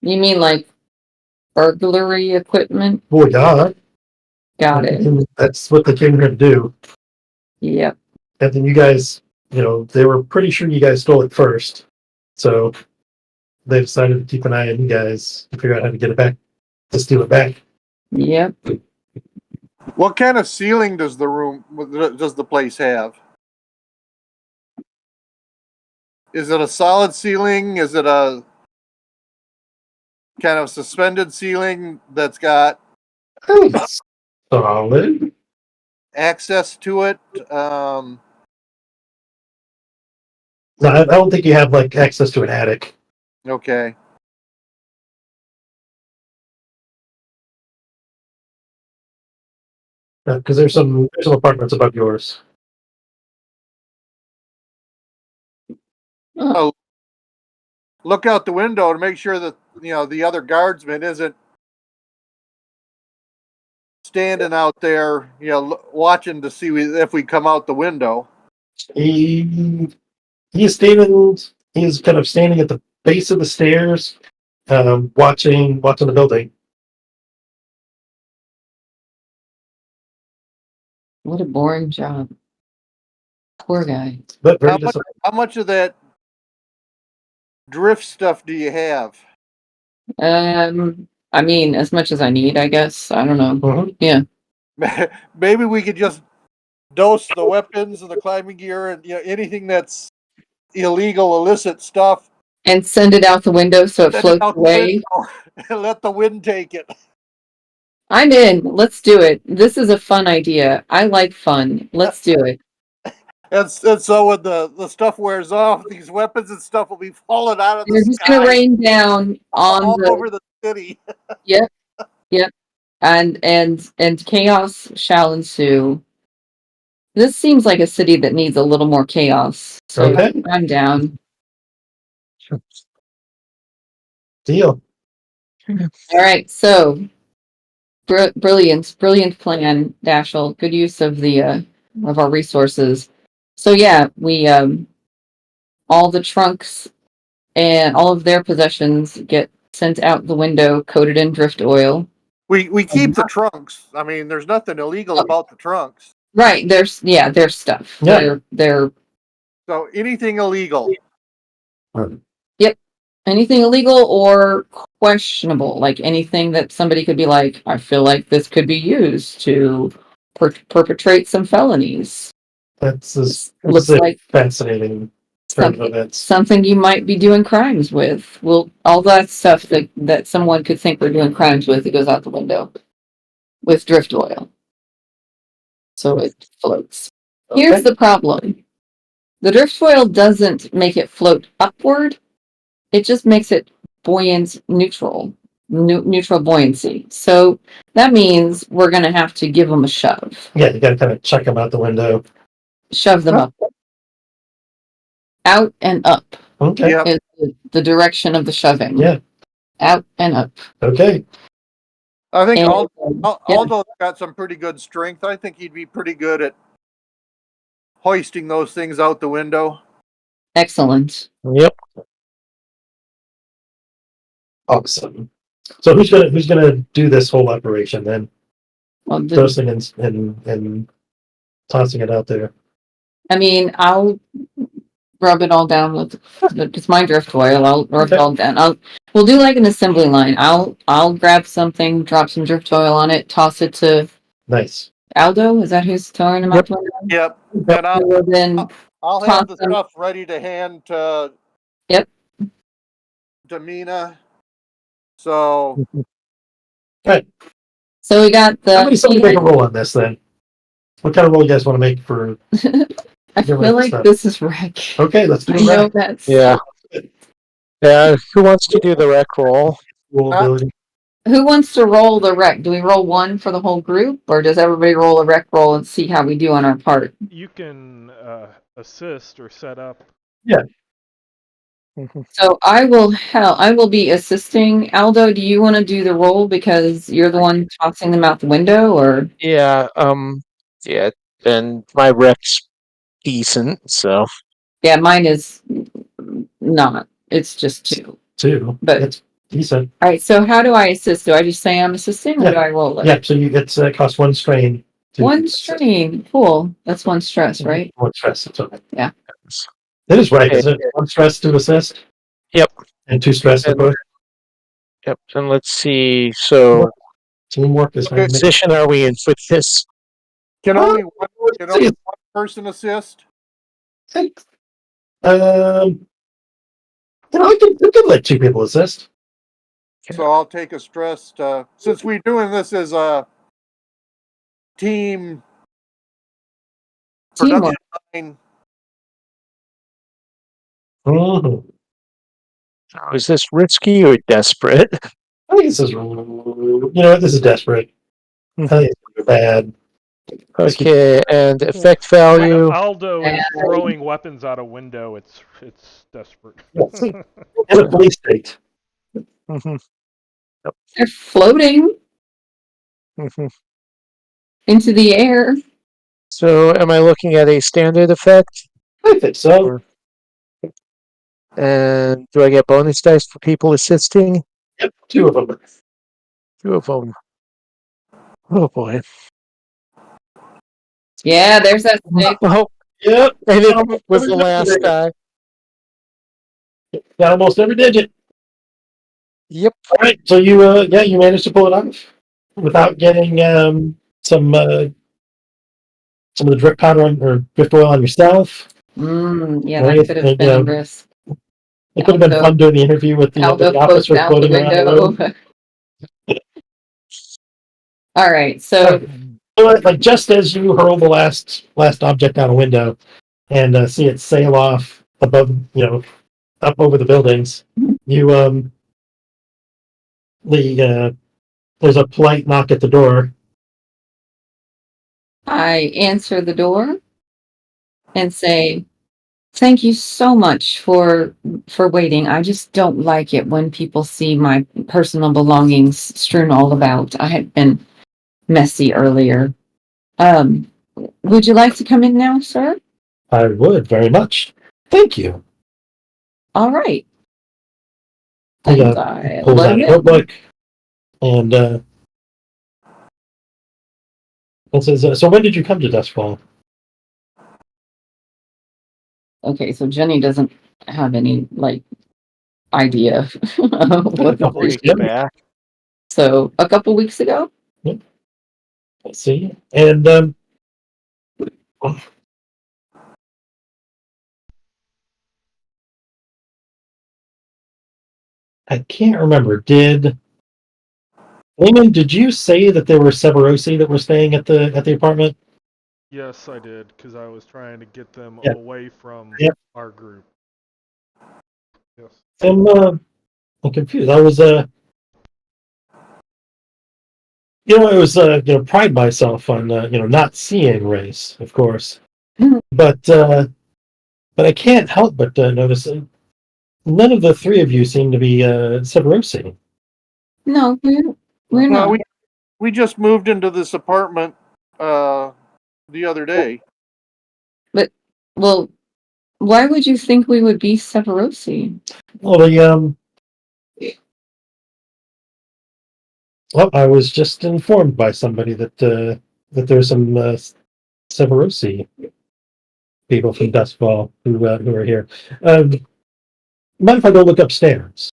You mean like burglary equipment? Well, yeah, Got it. that's what they came here to do. Yep. And then you guys, they were pretty sure you guys stole it first. So they decided to keep an eye on you guys to figure out how to get it back, to steal it back. Yep. What kind of ceiling does the place have? Is it a solid ceiling? Is it a kind of suspended ceiling that's got It's solid. access to it? No, I don't think you have like access to an attic. Okay. Because there's some apartments above yours. Oh, Look out the window to make sure that the other guardsman isn't standing out there, watching to see if we come out the window. He is standing. He's kind of standing at the base of the stairs, watching the building. What a boring job. Poor guy. But very How much, disappointed. how much of that drift stuff do you have? I mean, as much as I need, I guess. I don't know. Mhm. Yeah. Maybe we could just dose the weapons and the climbing gear and anything that's illegal, illicit stuff. And send it out the window so it Send it floats out the away. window and let the wind take it. I'm in. Let's do it. This is a fun idea. I like fun. Let's do it. And so when the stuff wears off, these weapons and stuff will be falling out of the They're just sky gonna rain down on all the over the city. Yep. And chaos shall ensue. This seems like a city that needs a little more chaos. So Okay. I'm down. Deal. All right. So brilliant plan, Dashel. Good use of of our resources. So yeah, we all the trunks and all of their possessions get sent out the window, coated in drift oil. We keep the trunks. I mean, there's nothing illegal about the trunks. Right. There's stuff. Yeah. They're So anything illegal. anything illegal or questionable, like anything that somebody could be like, I feel like this could be used to perpetrate some felonies. That's Looks a like fascinating turn of events. something you might be doing crimes with. Well, all that stuff that someone could think we're doing crimes with, it goes out the window with drift oil. So it floats. Here's the problem. The drift oil doesn't make it float upward. It just makes it buoyant, neutral buoyancy. So that means we're going to have to give them a shove. Yeah, you got to kind of check them out the window. Shove them up. Out and up Okay. Yep. is the direction of the shoving. Yeah. Out and up. Okay. I think And, Aldo's got some pretty good strength. I think he'd be pretty good at hoisting those things out the window. Excellent. Yep. Awesome. So who's gonna do this whole operation then? Well, Dosing and tossing it out there. I mean, I'll rub it all down with it's my drift oil. I'll rub it all down. We'll do like an assembly line. I'll grab something, drop some drift oil on it, toss it to Nice. Aldo. Is that who's throwing them out the window? Yep. And Then I'll have the toss them. stuff ready to hand to Mina. So Right. So we got Somebody the. make a roll on this then. What kind of roll you guys want to make for? I feel like stuff. this is wreck. Okay, let's do I it. know that's. Yeah. Yeah. Who wants to do the rec roll? Roll ability. Who wants to roll the rec? Do we roll one for the whole group, or does everybody roll a rec roll and see how we do on our part? You can assist or set up. So I will be assisting. Aldo, do you want to do the roll because you're the one tossing them out the window, or? Yeah. Yeah. And my rec's decent, so. Yeah, mine is not. It's just 2. 2. But- it's decent. All right. So how do I assist? Do I just say I'm assisting, or do I roll it? Yeah. So it's cost 1 strain. One strain. Cool. That's 1 stress, right? 1 stress. That's okay. Yeah. That is right, isn't it? 1 stress to assist. Yep. And 2 stress to push. Yep. And let's see. So, Teamwork is what position are we in for this? can only one person assist? I could let 2 people assist. So I'll take a stress since we're doing this as a team Teamwork. production line. Mm-hmm. Is this risky or desperate? I think this is, this is desperate. I think it's bad. Okay, and effect value. Aldo is throwing weapons out a window. It's desperate. In a police state. Mhm, They're floating. mhm. into the air. So, am I looking at a standard effect? I think so. Or- And do I get bonus dice for people assisting? Yep, 2 of them. 2 of them. Oh boy. Yeah, there's that snake. Oh, Yep. and it was the last die. Got almost every digit. Yep. All right, so you you managed to pull it off without getting some of the drip powder or drift oil on yourself. Yeah, Right, that could have and, been a risk. It could have been fun doing the interview with the Aldo floats officer down the floating around the room. window. All right, so So, like just as you hurl the last object out a window and see it sail off above, up over the buildings, you there's a polite knock at the door. I answer the door and say, "Thank you so much for waiting. I just don't like it when people see my personal belongings strewn all about. I had been messy earlier. Um, would you like to come in now, sir?" I would very much. Thank you. All right. He And I pulls let out him a in. notebook and says, "So when did you come to Dustfall?" Okay, so Jenny doesn't have any idea of what the couple freak. weeks ago. back. So a couple weeks ago. Let's see. And I can't remember. Eamon, did you say that there were Severosi that were staying at the apartment? Yes, I did, because I was trying to get them Yep. away from Yep. our group. Yes. I'm confused. I was I was pride myself on not seeing race, of course, but I can't help but notice none of the 3 of you seem to be Severosi. No, we're Well, not. we just moved into this apartment the other day. But well, why would you think we would be Severosi? Well, I was just informed by somebody that there's some Severosi people from Dustfall who are here. Mind if I go look upstairs?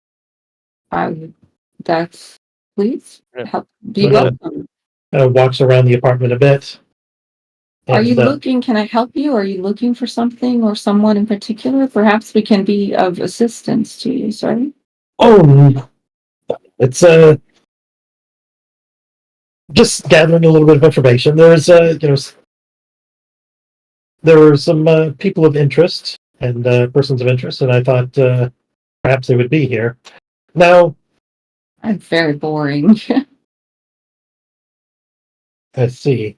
That's please Yeah. help. Be Yeah. welcome. Walks around the apartment a bit. Are you And, looking? Can I help you? Are you looking for something or someone in particular? Perhaps we can be of assistance to you, sir. Oh, it's just gathering a little bit of information. There's there were some people of interest and persons of interest, and I thought perhaps they would be here. Now, I'm very boring. let's see.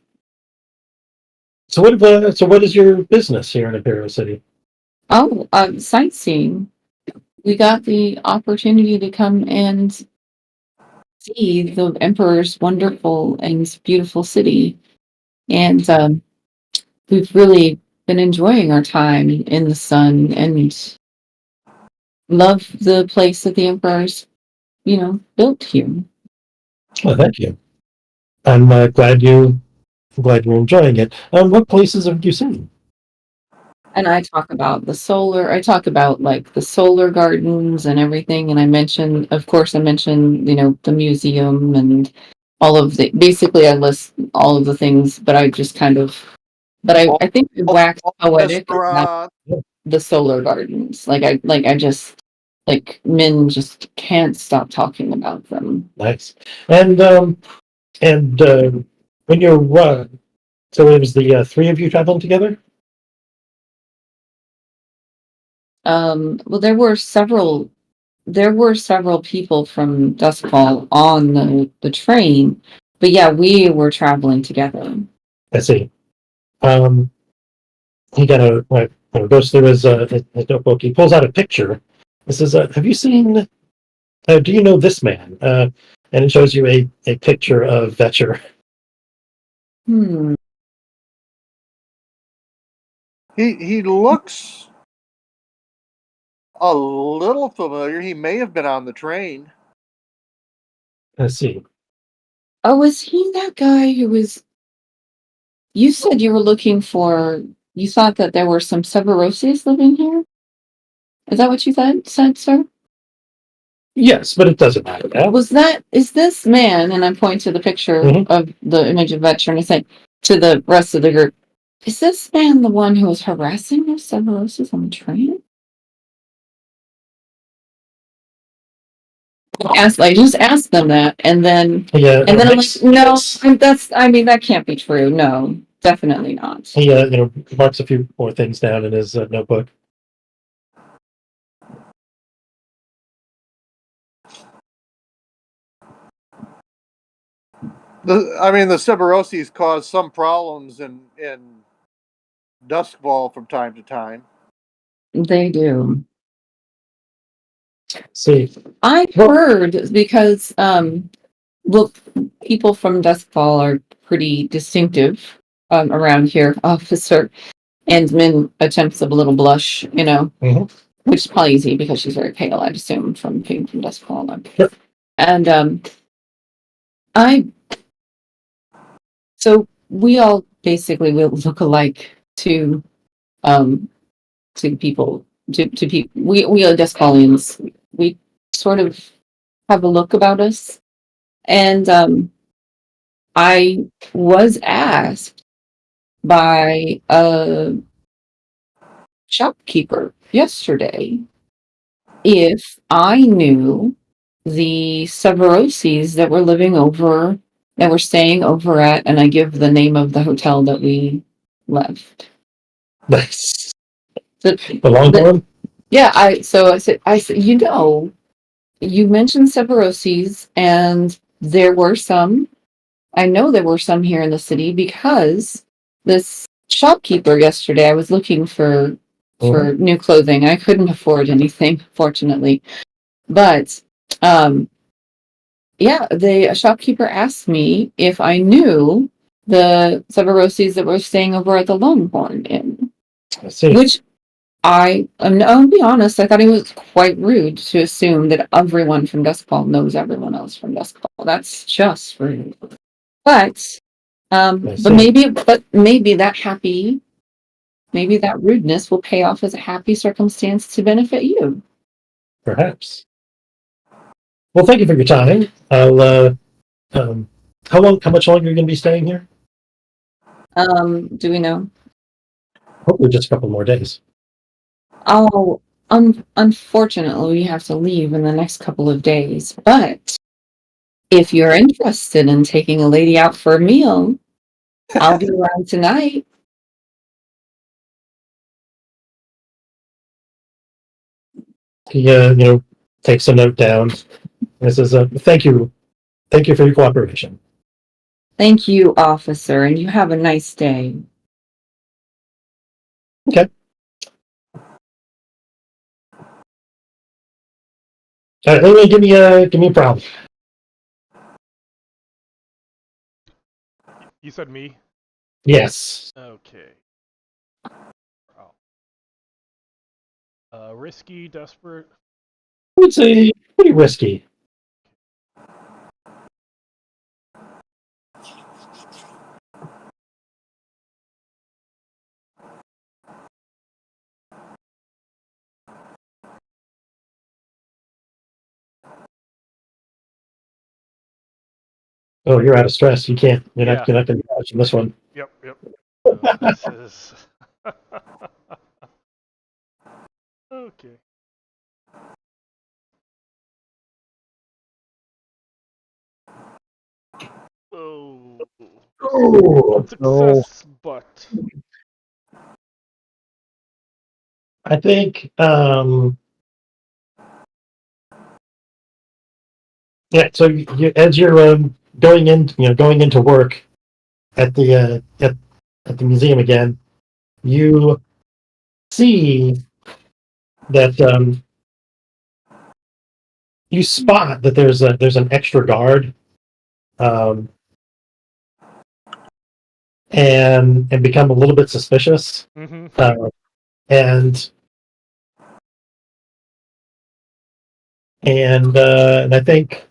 So what is your business here in Imperial City? Oh, sightseeing. We got the opportunity to come and see the Emperor's wonderful and beautiful city, and we've really been enjoying our time in the sun and love the place that the Emperor's, built here. Oh, thank you. I'm glad you're enjoying it. What places have you seen? And I talk about like the solar gardens and everything. And of course, I mentioned, the museum and basically I list all of the things, but I just I think it waxed poetic about Restaurant. the solar gardens. Min just can't stop talking about them. Nice. And when you're so it was the 3 of you traveling together? Well, there were several people from Dustfall on the train, but yeah, we were traveling together. I see. He goes through his notebook. He pulls out a picture. He says, "Have you seen? Do you know this man?" And it shows you a picture of Vetcher. Hmm. He looks a little familiar. He may have been on the train. Let's see. Oh, was he that guy who was? You said you were looking for. You thought that there were some Severoses living here. Is that what you said, sir? Yes, but it doesn't matter now. Is this man? And I point to the picture Mhm. of the image of veteran. I say to the rest of the group, is this man the one who was harassing those Severoses on the train? Just ask them that, and then Yeah, I'm like, no, I mean, that can't be true. No, definitely not. He marks a few more things down in his notebook. The Severosis cause some problems in Duskfall from time to time. They do. See, I heard because look, people from Duskfall are pretty distinctive around here, officer. And Min attempts a little blush, Mhm. which is probably easy because she's very pale, I'd assume, from being from Duskfall. Sure. And I so we all basically will look alike um to people to people we are Duskfallians. We sort of have a look about us. And I was asked by a shopkeeper yesterday if I knew the Severoses that were staying over at, and I give the name of the hotel that we left. nice. The, The Longhorn. yeah, I said, you mentioned Severoses, and there were some. I know there were some here in the city because this shopkeeper yesterday, I was looking for new clothing. I couldn't afford anything, fortunately. But yeah, the shopkeeper asked me if I knew the Severoses that were staying over at the Longhorn Inn, I see. which I'll be honest, I thought it was quite rude to assume that everyone from Duskfall knows everyone else from Duskfall. That's just rude. But I see. maybe that rudeness will pay off as a happy circumstance to benefit you. Perhaps. Well, thank you for your time. I'll. How much longer are you going to be staying here? Do we know? Hopefully, just a couple more days. Oh, unfortunately, we have to leave in the next couple of days. But if you're interested in taking a lady out for a meal, I'll be around tonight. He, takes a note down and says, "Thank you for your cooperation." Thank you, officer, and you have a nice day. Okay. All right, anyway, give me a problem. You said me? Yes. Okay. Risky, desperate. I would say pretty risky. Oh, you're out of stress. You can't. You're Yeah. not going to be watching this one. Yep. This is. Okay. Oh. Oh, Success, but. I think. Yeah. So as you're going into work at the at the museum again, you see that you spot that there's an extra guard. Um, and become a little bit suspicious. Mm-hmm. And and I think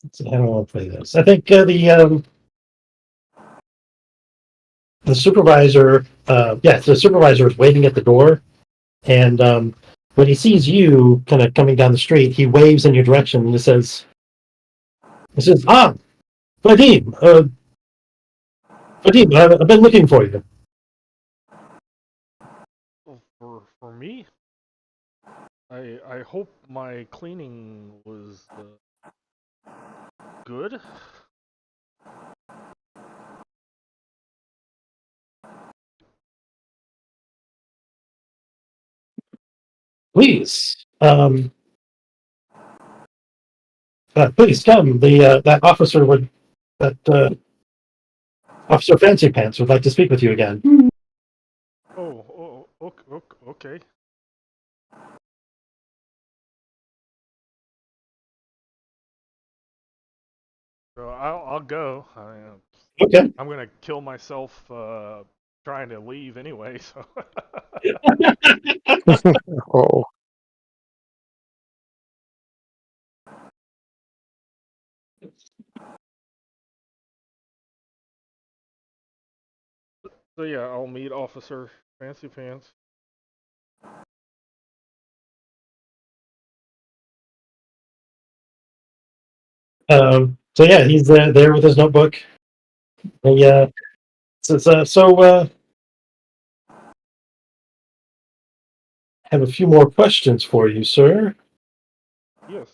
let's see, how do I want to play this? I think the supervisor, the supervisor is waiting at the door, and when he sees you kind of coming down the street, he waves in your direction and he says, "Ah, Vadim, Vadim, I've been looking for you." For me, I hope my cleaning was good. Please, please come. That officer would that Officer Fancy Pants would like to speak with you again. Okay. So I'll go. Okay. I'm gonna kill myself trying to leave anyway. So. Oh, So yeah, I'll meet Officer Fancy Pants. So yeah, he's there with his notebook. He says, have a few more questions for you, sir. Yes.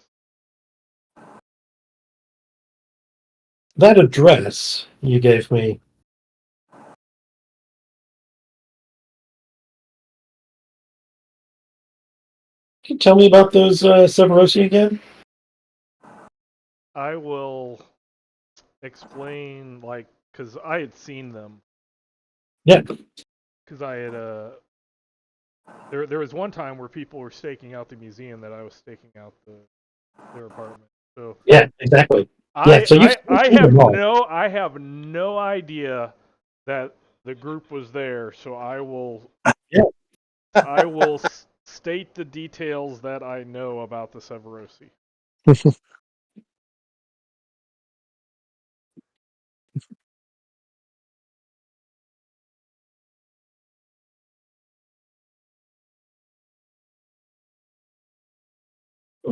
That address you gave me. Can you tell me about those Severosi again? I will explain, like, because I had seen them. Yeah. Because I had there was one time where people were staking out the museum that I was staking out their apartment. So Yeah, exactly. Yeah, I so you've I I seen have them all. I have no idea that the group was there. So Yeah. I will state the details that I know about the Severosi.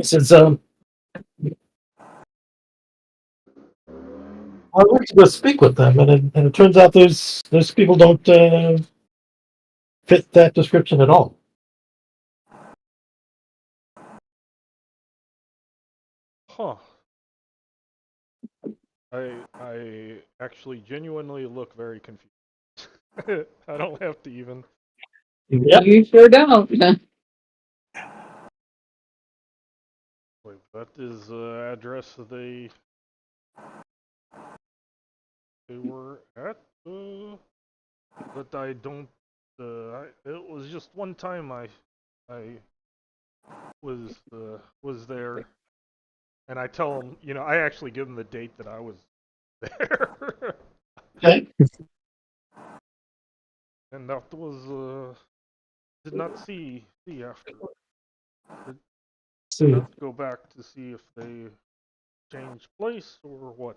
Since I went to go speak with them, and it turns out those people don't fit that description at all. Huh. I actually genuinely look very confused. I don't have to even. Yep. You sure don't. Wait, that is the address they were at. But I don't. It was just one time I was there, and I tell them, I actually give them the date that I was there, Okay. and that was did not see after. Did See. have to go back to see if they changed place or what.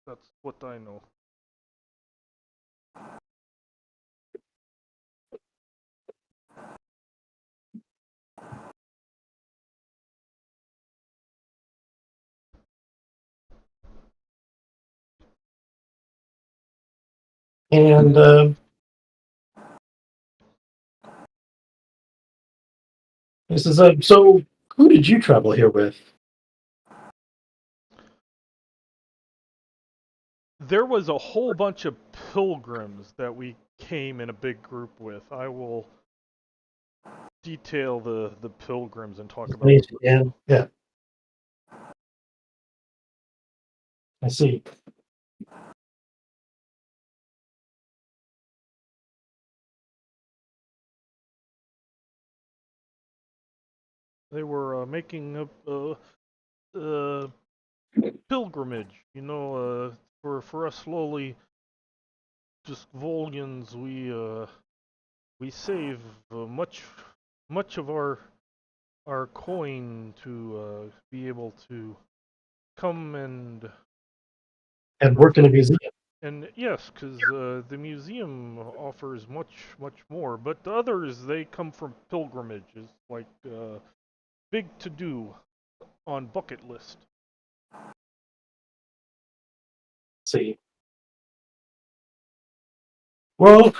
That's what I know. And this is so. Who did you travel here with? There was a whole bunch of pilgrims that we came in a big group with. I will detail the pilgrims and talk about them. Yeah. Yeah. I see. They were making pilgrimage. You know, for us slowly, just Volgans, we save much of our coin to be able to come And work in a museum. and yes, because the museum offers much more, but the others they come from pilgrimages, like big to do on bucket list. See. Well,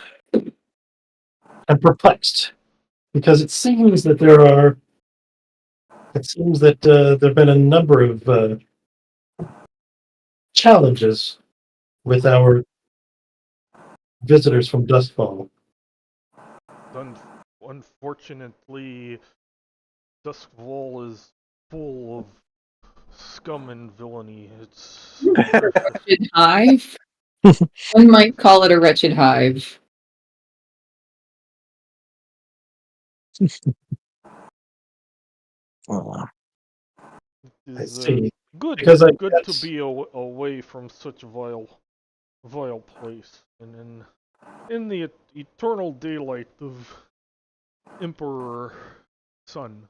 I'm perplexed because it seems that there've been a number of challenges with our visitors from Dustfall. Un- Unfortunately, Duskfall is full of scum and villainy. It's Wretched hive. One might call it a wretched hive. Oh, I is see. good Because I good to guess be away from such a vile place, and in the eternal daylight of Emperor Sun.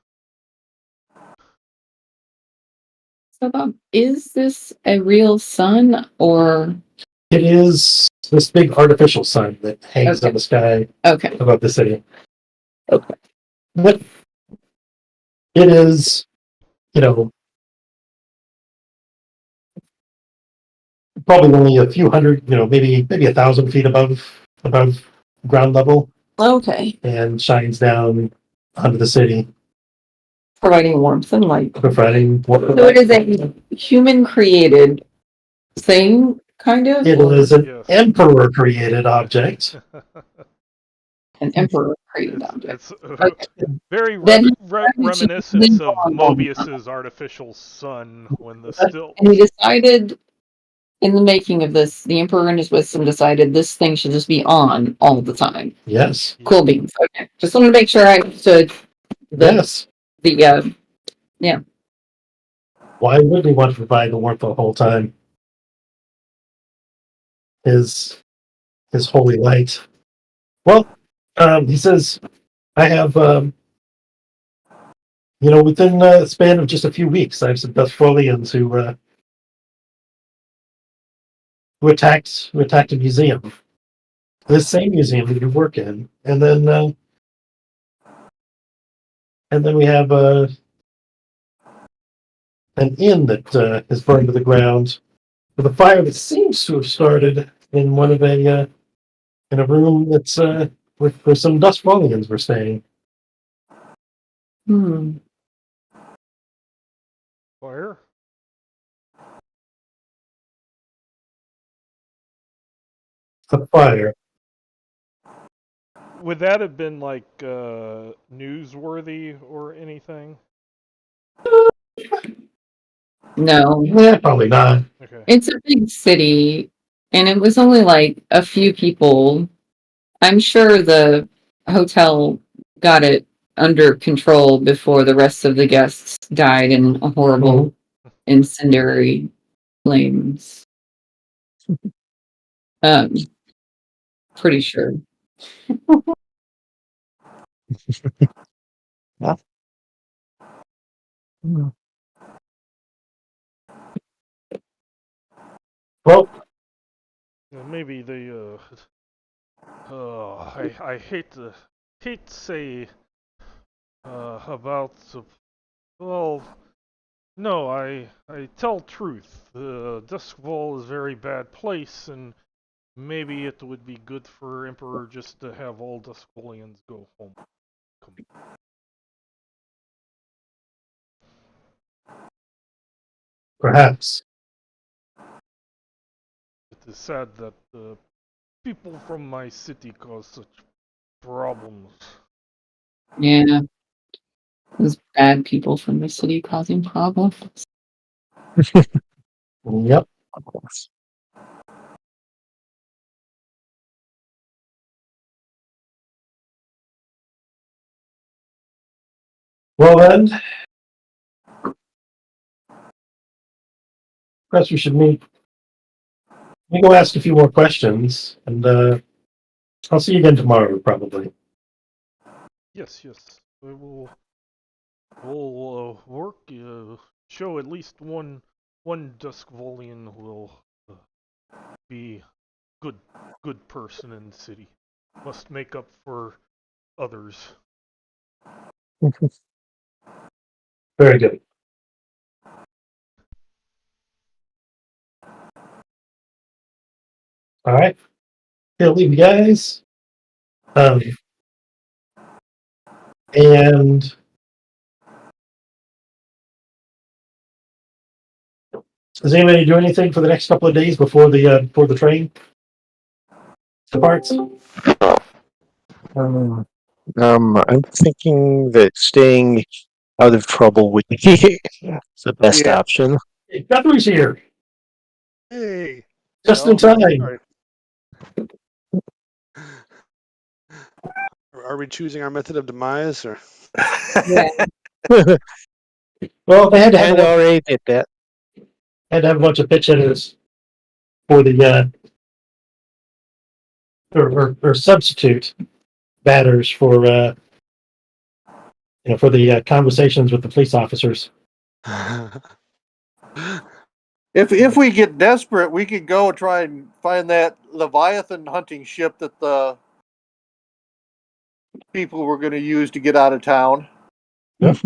So, Bob, is this a real sun or it is this big artificial sun that hangs Okay. in the sky okay? above the city. Okay. But it is, you know, probably only a few hundred, maybe 1,000 feet above ground level, Okay. and shines down onto the city, Providing warmth and light. providing. So it is a human created thing, kind of? It is an Yes. emperor created object. An emperor created object. It's Okay. very Then he reminiscent decided of to- Mobius's artificial sun when the still. And he decided in the making of this, the emperor in his wisdom decided this thing should just be on all the time. Yes. Cool beans. Okay. Just wanted to make sure I understood Yes. the Why would we want to provide the warmth the whole time? His holy light. Well, he says, I have, within a span of just a few weeks, I have some Dustfolians who attacked a museum, this same museum that you work in, and then we have an inn that is burned to the ground with a fire that seems to have started in in a room that's where some Dustfolians were staying. Fire? A fire. Would that have been like newsworthy or anything? no. Yeah, probably not. Okay. It's a big city, and it was only like a few people. I'm sure the hotel got it under control before the rest of the guests died in a horrible incendiary flames. Pretty sure. Well, Maybe they I hate to say about well no, I tell truth. Duskfall is a very bad place, and maybe it would be good for Emperor just to have all Duskfallians go home. perhaps. It is sad that people from my city cause such problems. Yeah. Those bad people from the city causing problems. Yep. of course. Well then, Perhaps we should meet. Let me go ask a few more questions, and I'll see you again tomorrow, probably. Yes, yes. We'll work. Show at least one Duskvolian will be good person in the city. Must make up for others. Very good. All right. I'll leave you guys. And does anybody do anything for the next couple of days before the train departs? I'm thinking that staying out of trouble would be the best Yeah. option. Hey, Guthrie's here, Hey. just in Well, time. sorry. Are we choosing our method of demise, or Yeah. Well, they had to have And already did that. a bunch of pitch hitters for the or substitute batters for for the conversations with the police officers. If we get desperate, we could go try and find that Leviathan hunting ship that the people were going to use to get out of town. Yep.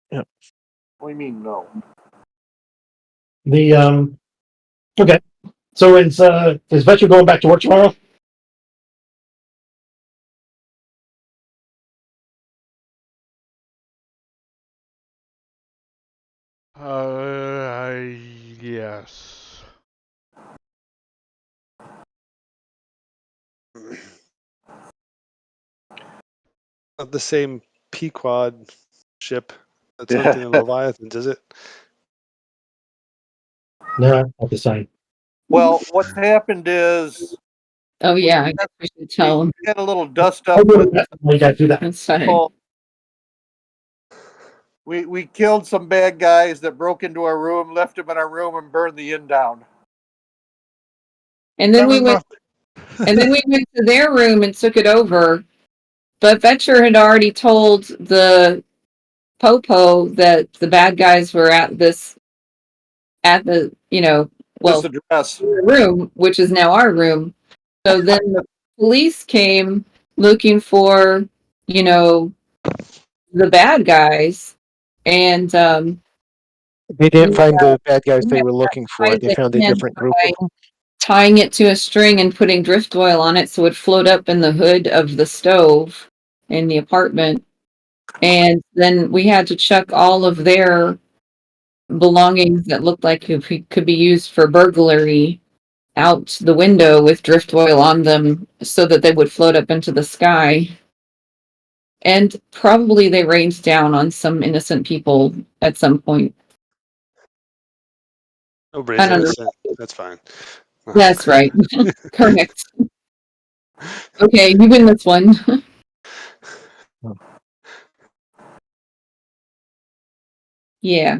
What do you mean, no? The okay, so is Vetcher going back to work tomorrow? Yes. not the same Pequod ship that's hunting the Leviathans, is it? No, not the same. Well, what's happened is Oh yeah, I guess we should tell him. we had a little dust I up would with have definitely got to do that. That's fine. people. We killed some bad guys that broke into our room, left them in our room, and burned the inn down. And then we went to their room and took it over. But Vetcher had already told the Popo that the bad guys were at the This address. room, which is now our room. So then the police came looking for, the bad guys, and They didn't find the bad guys they were looking for. They found a different group of them. tying it to a string and putting drift oil on it so it would float up in the hood of the stove in the apartment. And then we had to chuck all of their belongings that looked like could be used for burglary out the window with drift oil on them so that they would float up into the sky. And probably they rained down on some innocent people at some point. Nobody's I don't know. innocent. That's fine. That's right. Correct. Okay, you win this one. Yeah.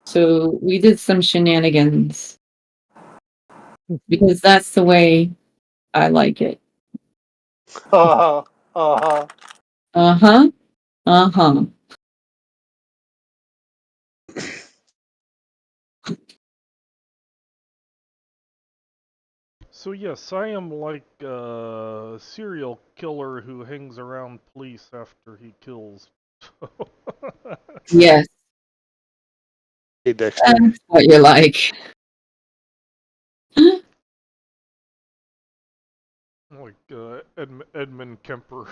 So we did some shenanigans because that's the way I like it. Uh-huh. Uh-huh. Uh-huh. So yes, I am like a serial killer who hangs around police after he kills. Yes, Hey, Dexter. that's what you like. Like Edmund Kemper.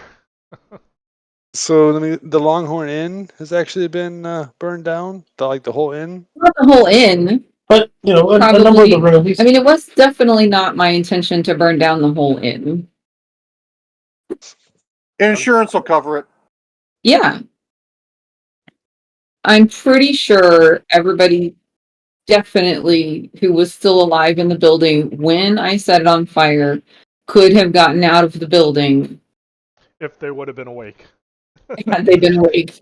So the Longhorn Inn has actually been burned down. The whole inn. Not the whole inn. But a number of the rooms. I mean, it was definitely not my intention to burn down the whole inn. Insurance will cover it. Yeah. I'm pretty sure everybody definitely who was still alive in the building when I set it on fire could have gotten out of the building If they would have been awake. had they been awake.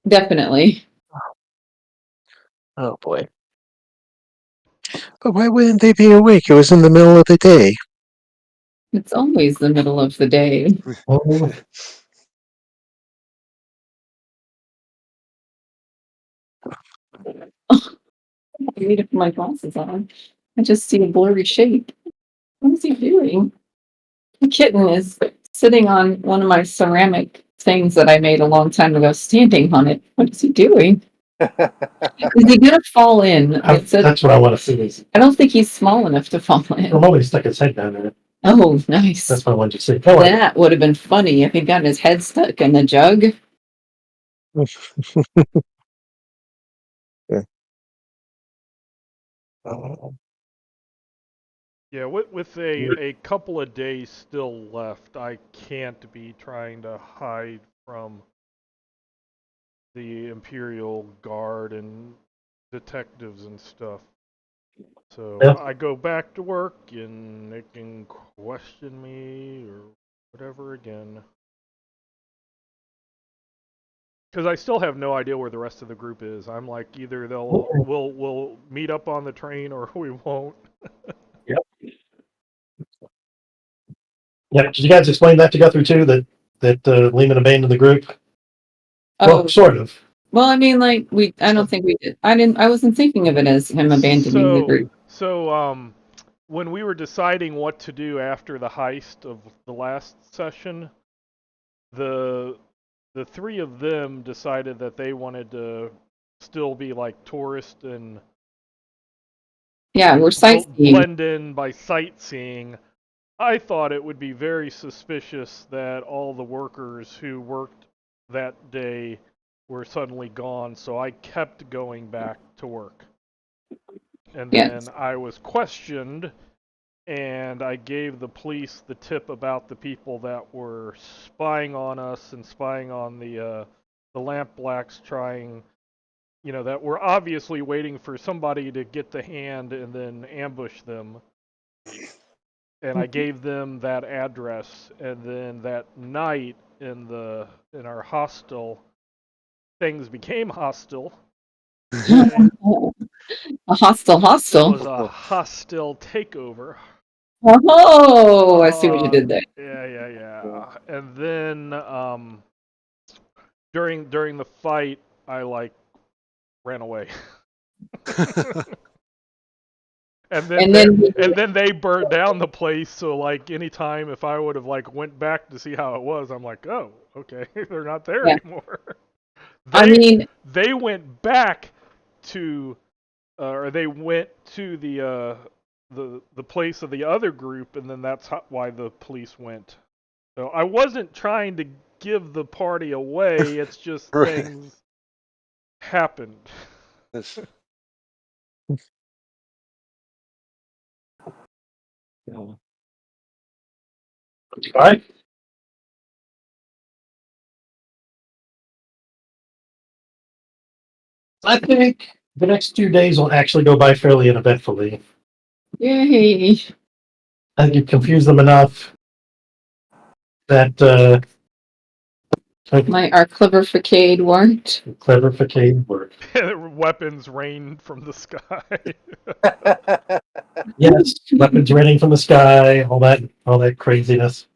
Definitely. Oh boy. But why wouldn't they be awake? It was in the middle of the day. It's always the middle of the day. Oh, I need to put my glasses on. I just see a blurry shape. What is he doing? The kitten is sitting on one of my ceramic things that I made a long time ago, standing on it. What is he doing? Is he gonna fall in? It says, that's what I want to see. Is I don't think he's small enough to fall for a in. moment he stuck his head down there. Oh, nice. That's what I wanted to see. Come on. That would have been funny if he got his head stuck in the jug. Oh, Yeah, with a couple of days still left, I can't be trying to hide from the Imperial Guard and detectives and stuff. So Yeah. I go back to work and they can question me or whatever again. Because I still have no idea where the rest of the group is. I'm like, either we'll meet up on the train or we won't. Yeah. Did you guys explain that to Guthrie too? That Lehman abandoned the group? Oh, Well, sort of. well, I mean, like I don't think we did. I wasn't thinking of it as him abandoning the group. So when we were deciding what to do after the heist of the last session, the three of them decided that they wanted to still be like tourists and Yeah, we're sightseeing. blend in by sightseeing. I thought it would be very suspicious that all the workers who worked that day were suddenly gone, so I kept going back to work. And Yes. then I was questioned, and I gave the police the tip about the people that were spying on us and spying on the lamp blacks, trying, that were obviously waiting for somebody to get the hand and then ambush them. And I gave them that address, and then that night in our hostel, things became hostile. A hostile It hostel. was a hostile takeover. Oh, I see what you did there. Yeah. And then during the fight, I ran away. And then they burnt down the place. So like anytime if I would have like went back to see how it was, I'm like, oh, okay, they're not there anymore. They went back to, or they went to the place of the other group, and then that's why the police went. So I wasn't trying to give the party away. It's just Right. things happened. That's- All right. I think the next 2 days will actually go by fairly uneventfully. Yay. I think you've confused them enough that Our clever facade worked. clever facade work. Weapons rain from the sky. Yes, weapons raining from the sky, all that craziness.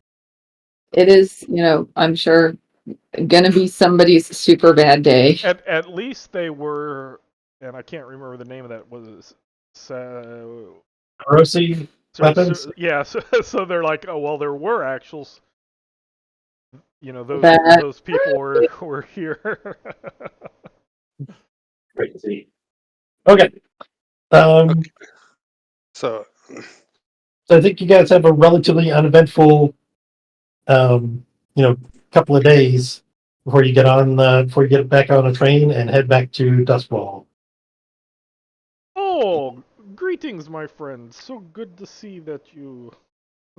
It is, I'm sure gonna be somebody's super bad day. At least they were, and I can't remember the name of that. Was Corrosive weapons. yeah, so they're like, oh well, there were actuals. Those people were here. Crazy. Okay. okay. So So I think you guys have a relatively uneventful, couple of days before you get back on a train and head back to Dustwall. Oh, greetings, my friend. So good to see that you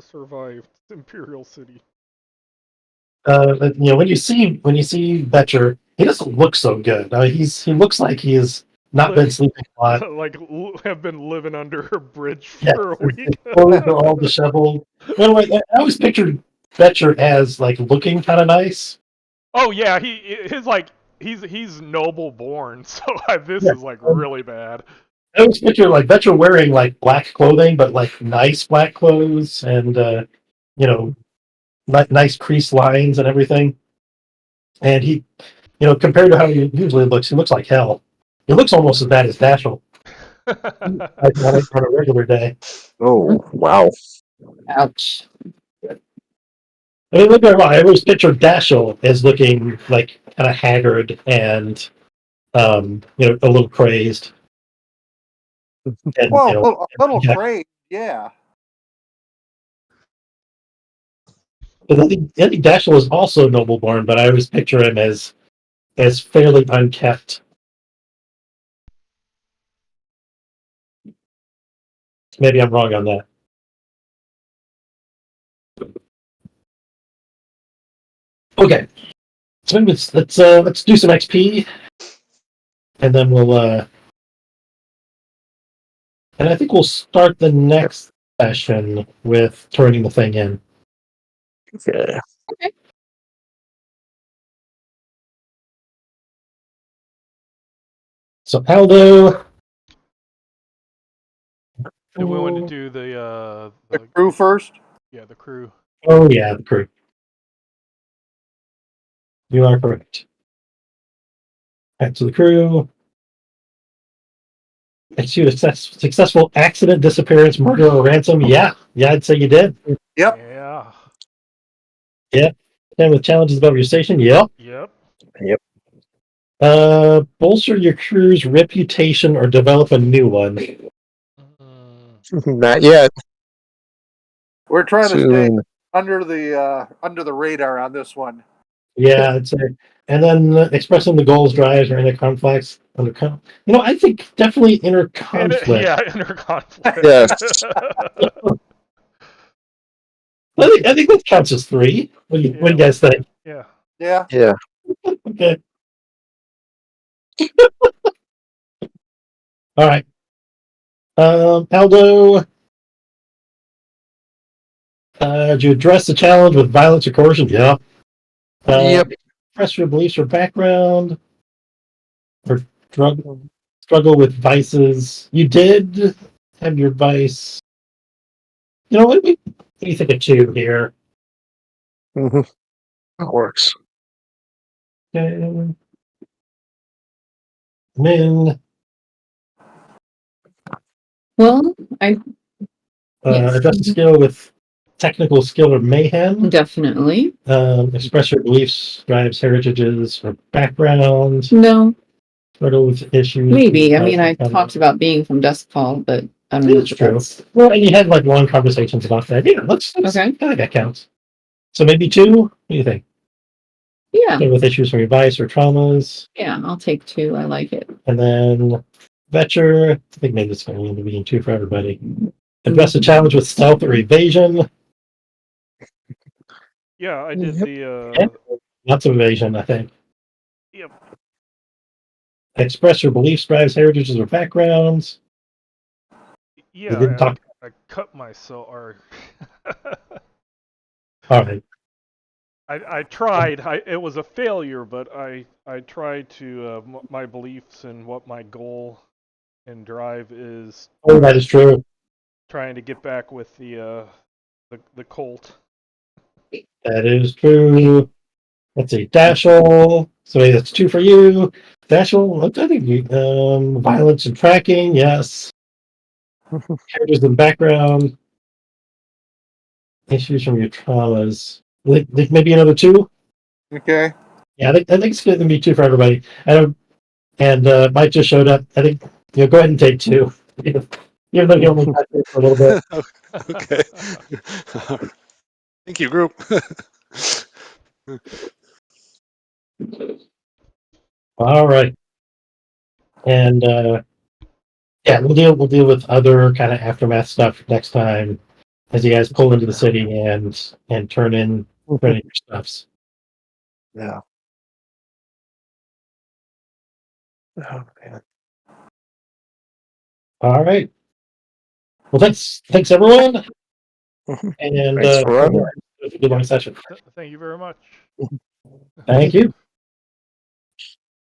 survived Imperial City. When you see Betcher, he doesn't look so good. He looks like he has not been sleeping a lot. Like have been living under a bridge Yeah, for a week. his clothes are all disheveled. Anyway, I always pictured Betcher as like looking kind of nice. Oh yeah, his like he's noble born, so this Yeah. is like really bad. I always picture like Vetcher wearing like black clothing, but like nice black clothes, and you know, nice crease lines and everything. And he, compared to how he usually looks, he looks like hell. He looks almost as bad as Dashel, like on a regular day. Oh, wow. Ouch. I mean, look at I always picture Dashel as looking like kind of haggard and a little crazed. And, Well, a little yeah. crazy, yeah. But I think Dashel is also noble born, but I always picture him as fairly unkept. Maybe I'm wrong on that. Okay, so let's do some XP, and then and I think we'll start the next session with turning the thing in. Okay. So Aldo, Do we want to do The crew first. the crew? oh yeah, the crew. You are correct. Back to the crew. Execute a successful accident, disappearance, murder, or ransom. Yeah, I'd say you did. Yep. Yeah. And with challenges above your station. Yep. Yep. Bolster your crew's reputation or develop a new one. Not yet. We're trying to stay Soon. under the radar on this one. Yeah, I'd say. And then expressing the goals, drives, or inner conflicts. I think definitely inner conflict. Inner conflict. Yes. I think that counts as 3. What do you guys think? Yeah. Yeah. Yeah. Okay. All right. Aldo, did you address the challenge with violence or coercion? Yeah. Yep. Express your beliefs or background, or struggle with vices. You did have your vice. You know what? What do you think of 2 here? Mm-hmm. That works. Okay. Min. Well, yes. Address the skill with technical skill or mayhem. Definitely. Express your beliefs, drives, heritages, or background. No, Struggle with issues. maybe. I mean, I talked about being from Duskfall, but I don't know. It's true. Well, and you had like long conversations about that. Yeah, let's Okay. I think that counts. So maybe 2. What do you think? Yeah. Struggle with issues from your vice or traumas. Yeah, I'll take 2. I like it. And then Vetcher, I think maybe it's going to be 2 for everybody. Address the challenge with stealth or evasion. Yeah, I did Yeah. Lots of evasion, I think. Yep. Express your beliefs, drives, heritages, or backgrounds. Yeah, didn't talk. I cut myself, or All right. I tried. It was a failure, but I tried to my beliefs and what my goal and drive is. Oh, that is true. Trying to get back with the Colt. That is true. Let's see, Dashel. So maybe that's 2 for you. Dashel, I think you, violence and tracking, yes. Characters in the background. Issues from your traumas. Maybe another 2? Okay. Yeah, I think it's going to be 2 for everybody. And Mike just showed up. I think go ahead and take 2. Even though he only got it for a little bit. Okay. Thank you, group. All right. And yeah, we'll deal with other kind of aftermath stuff next time as you guys pull into the city and turn in your stuffs. Yeah. Oh, man. All right. Well, thanks everyone. And Thanks for running. good long session. Thank you very much. Thank you.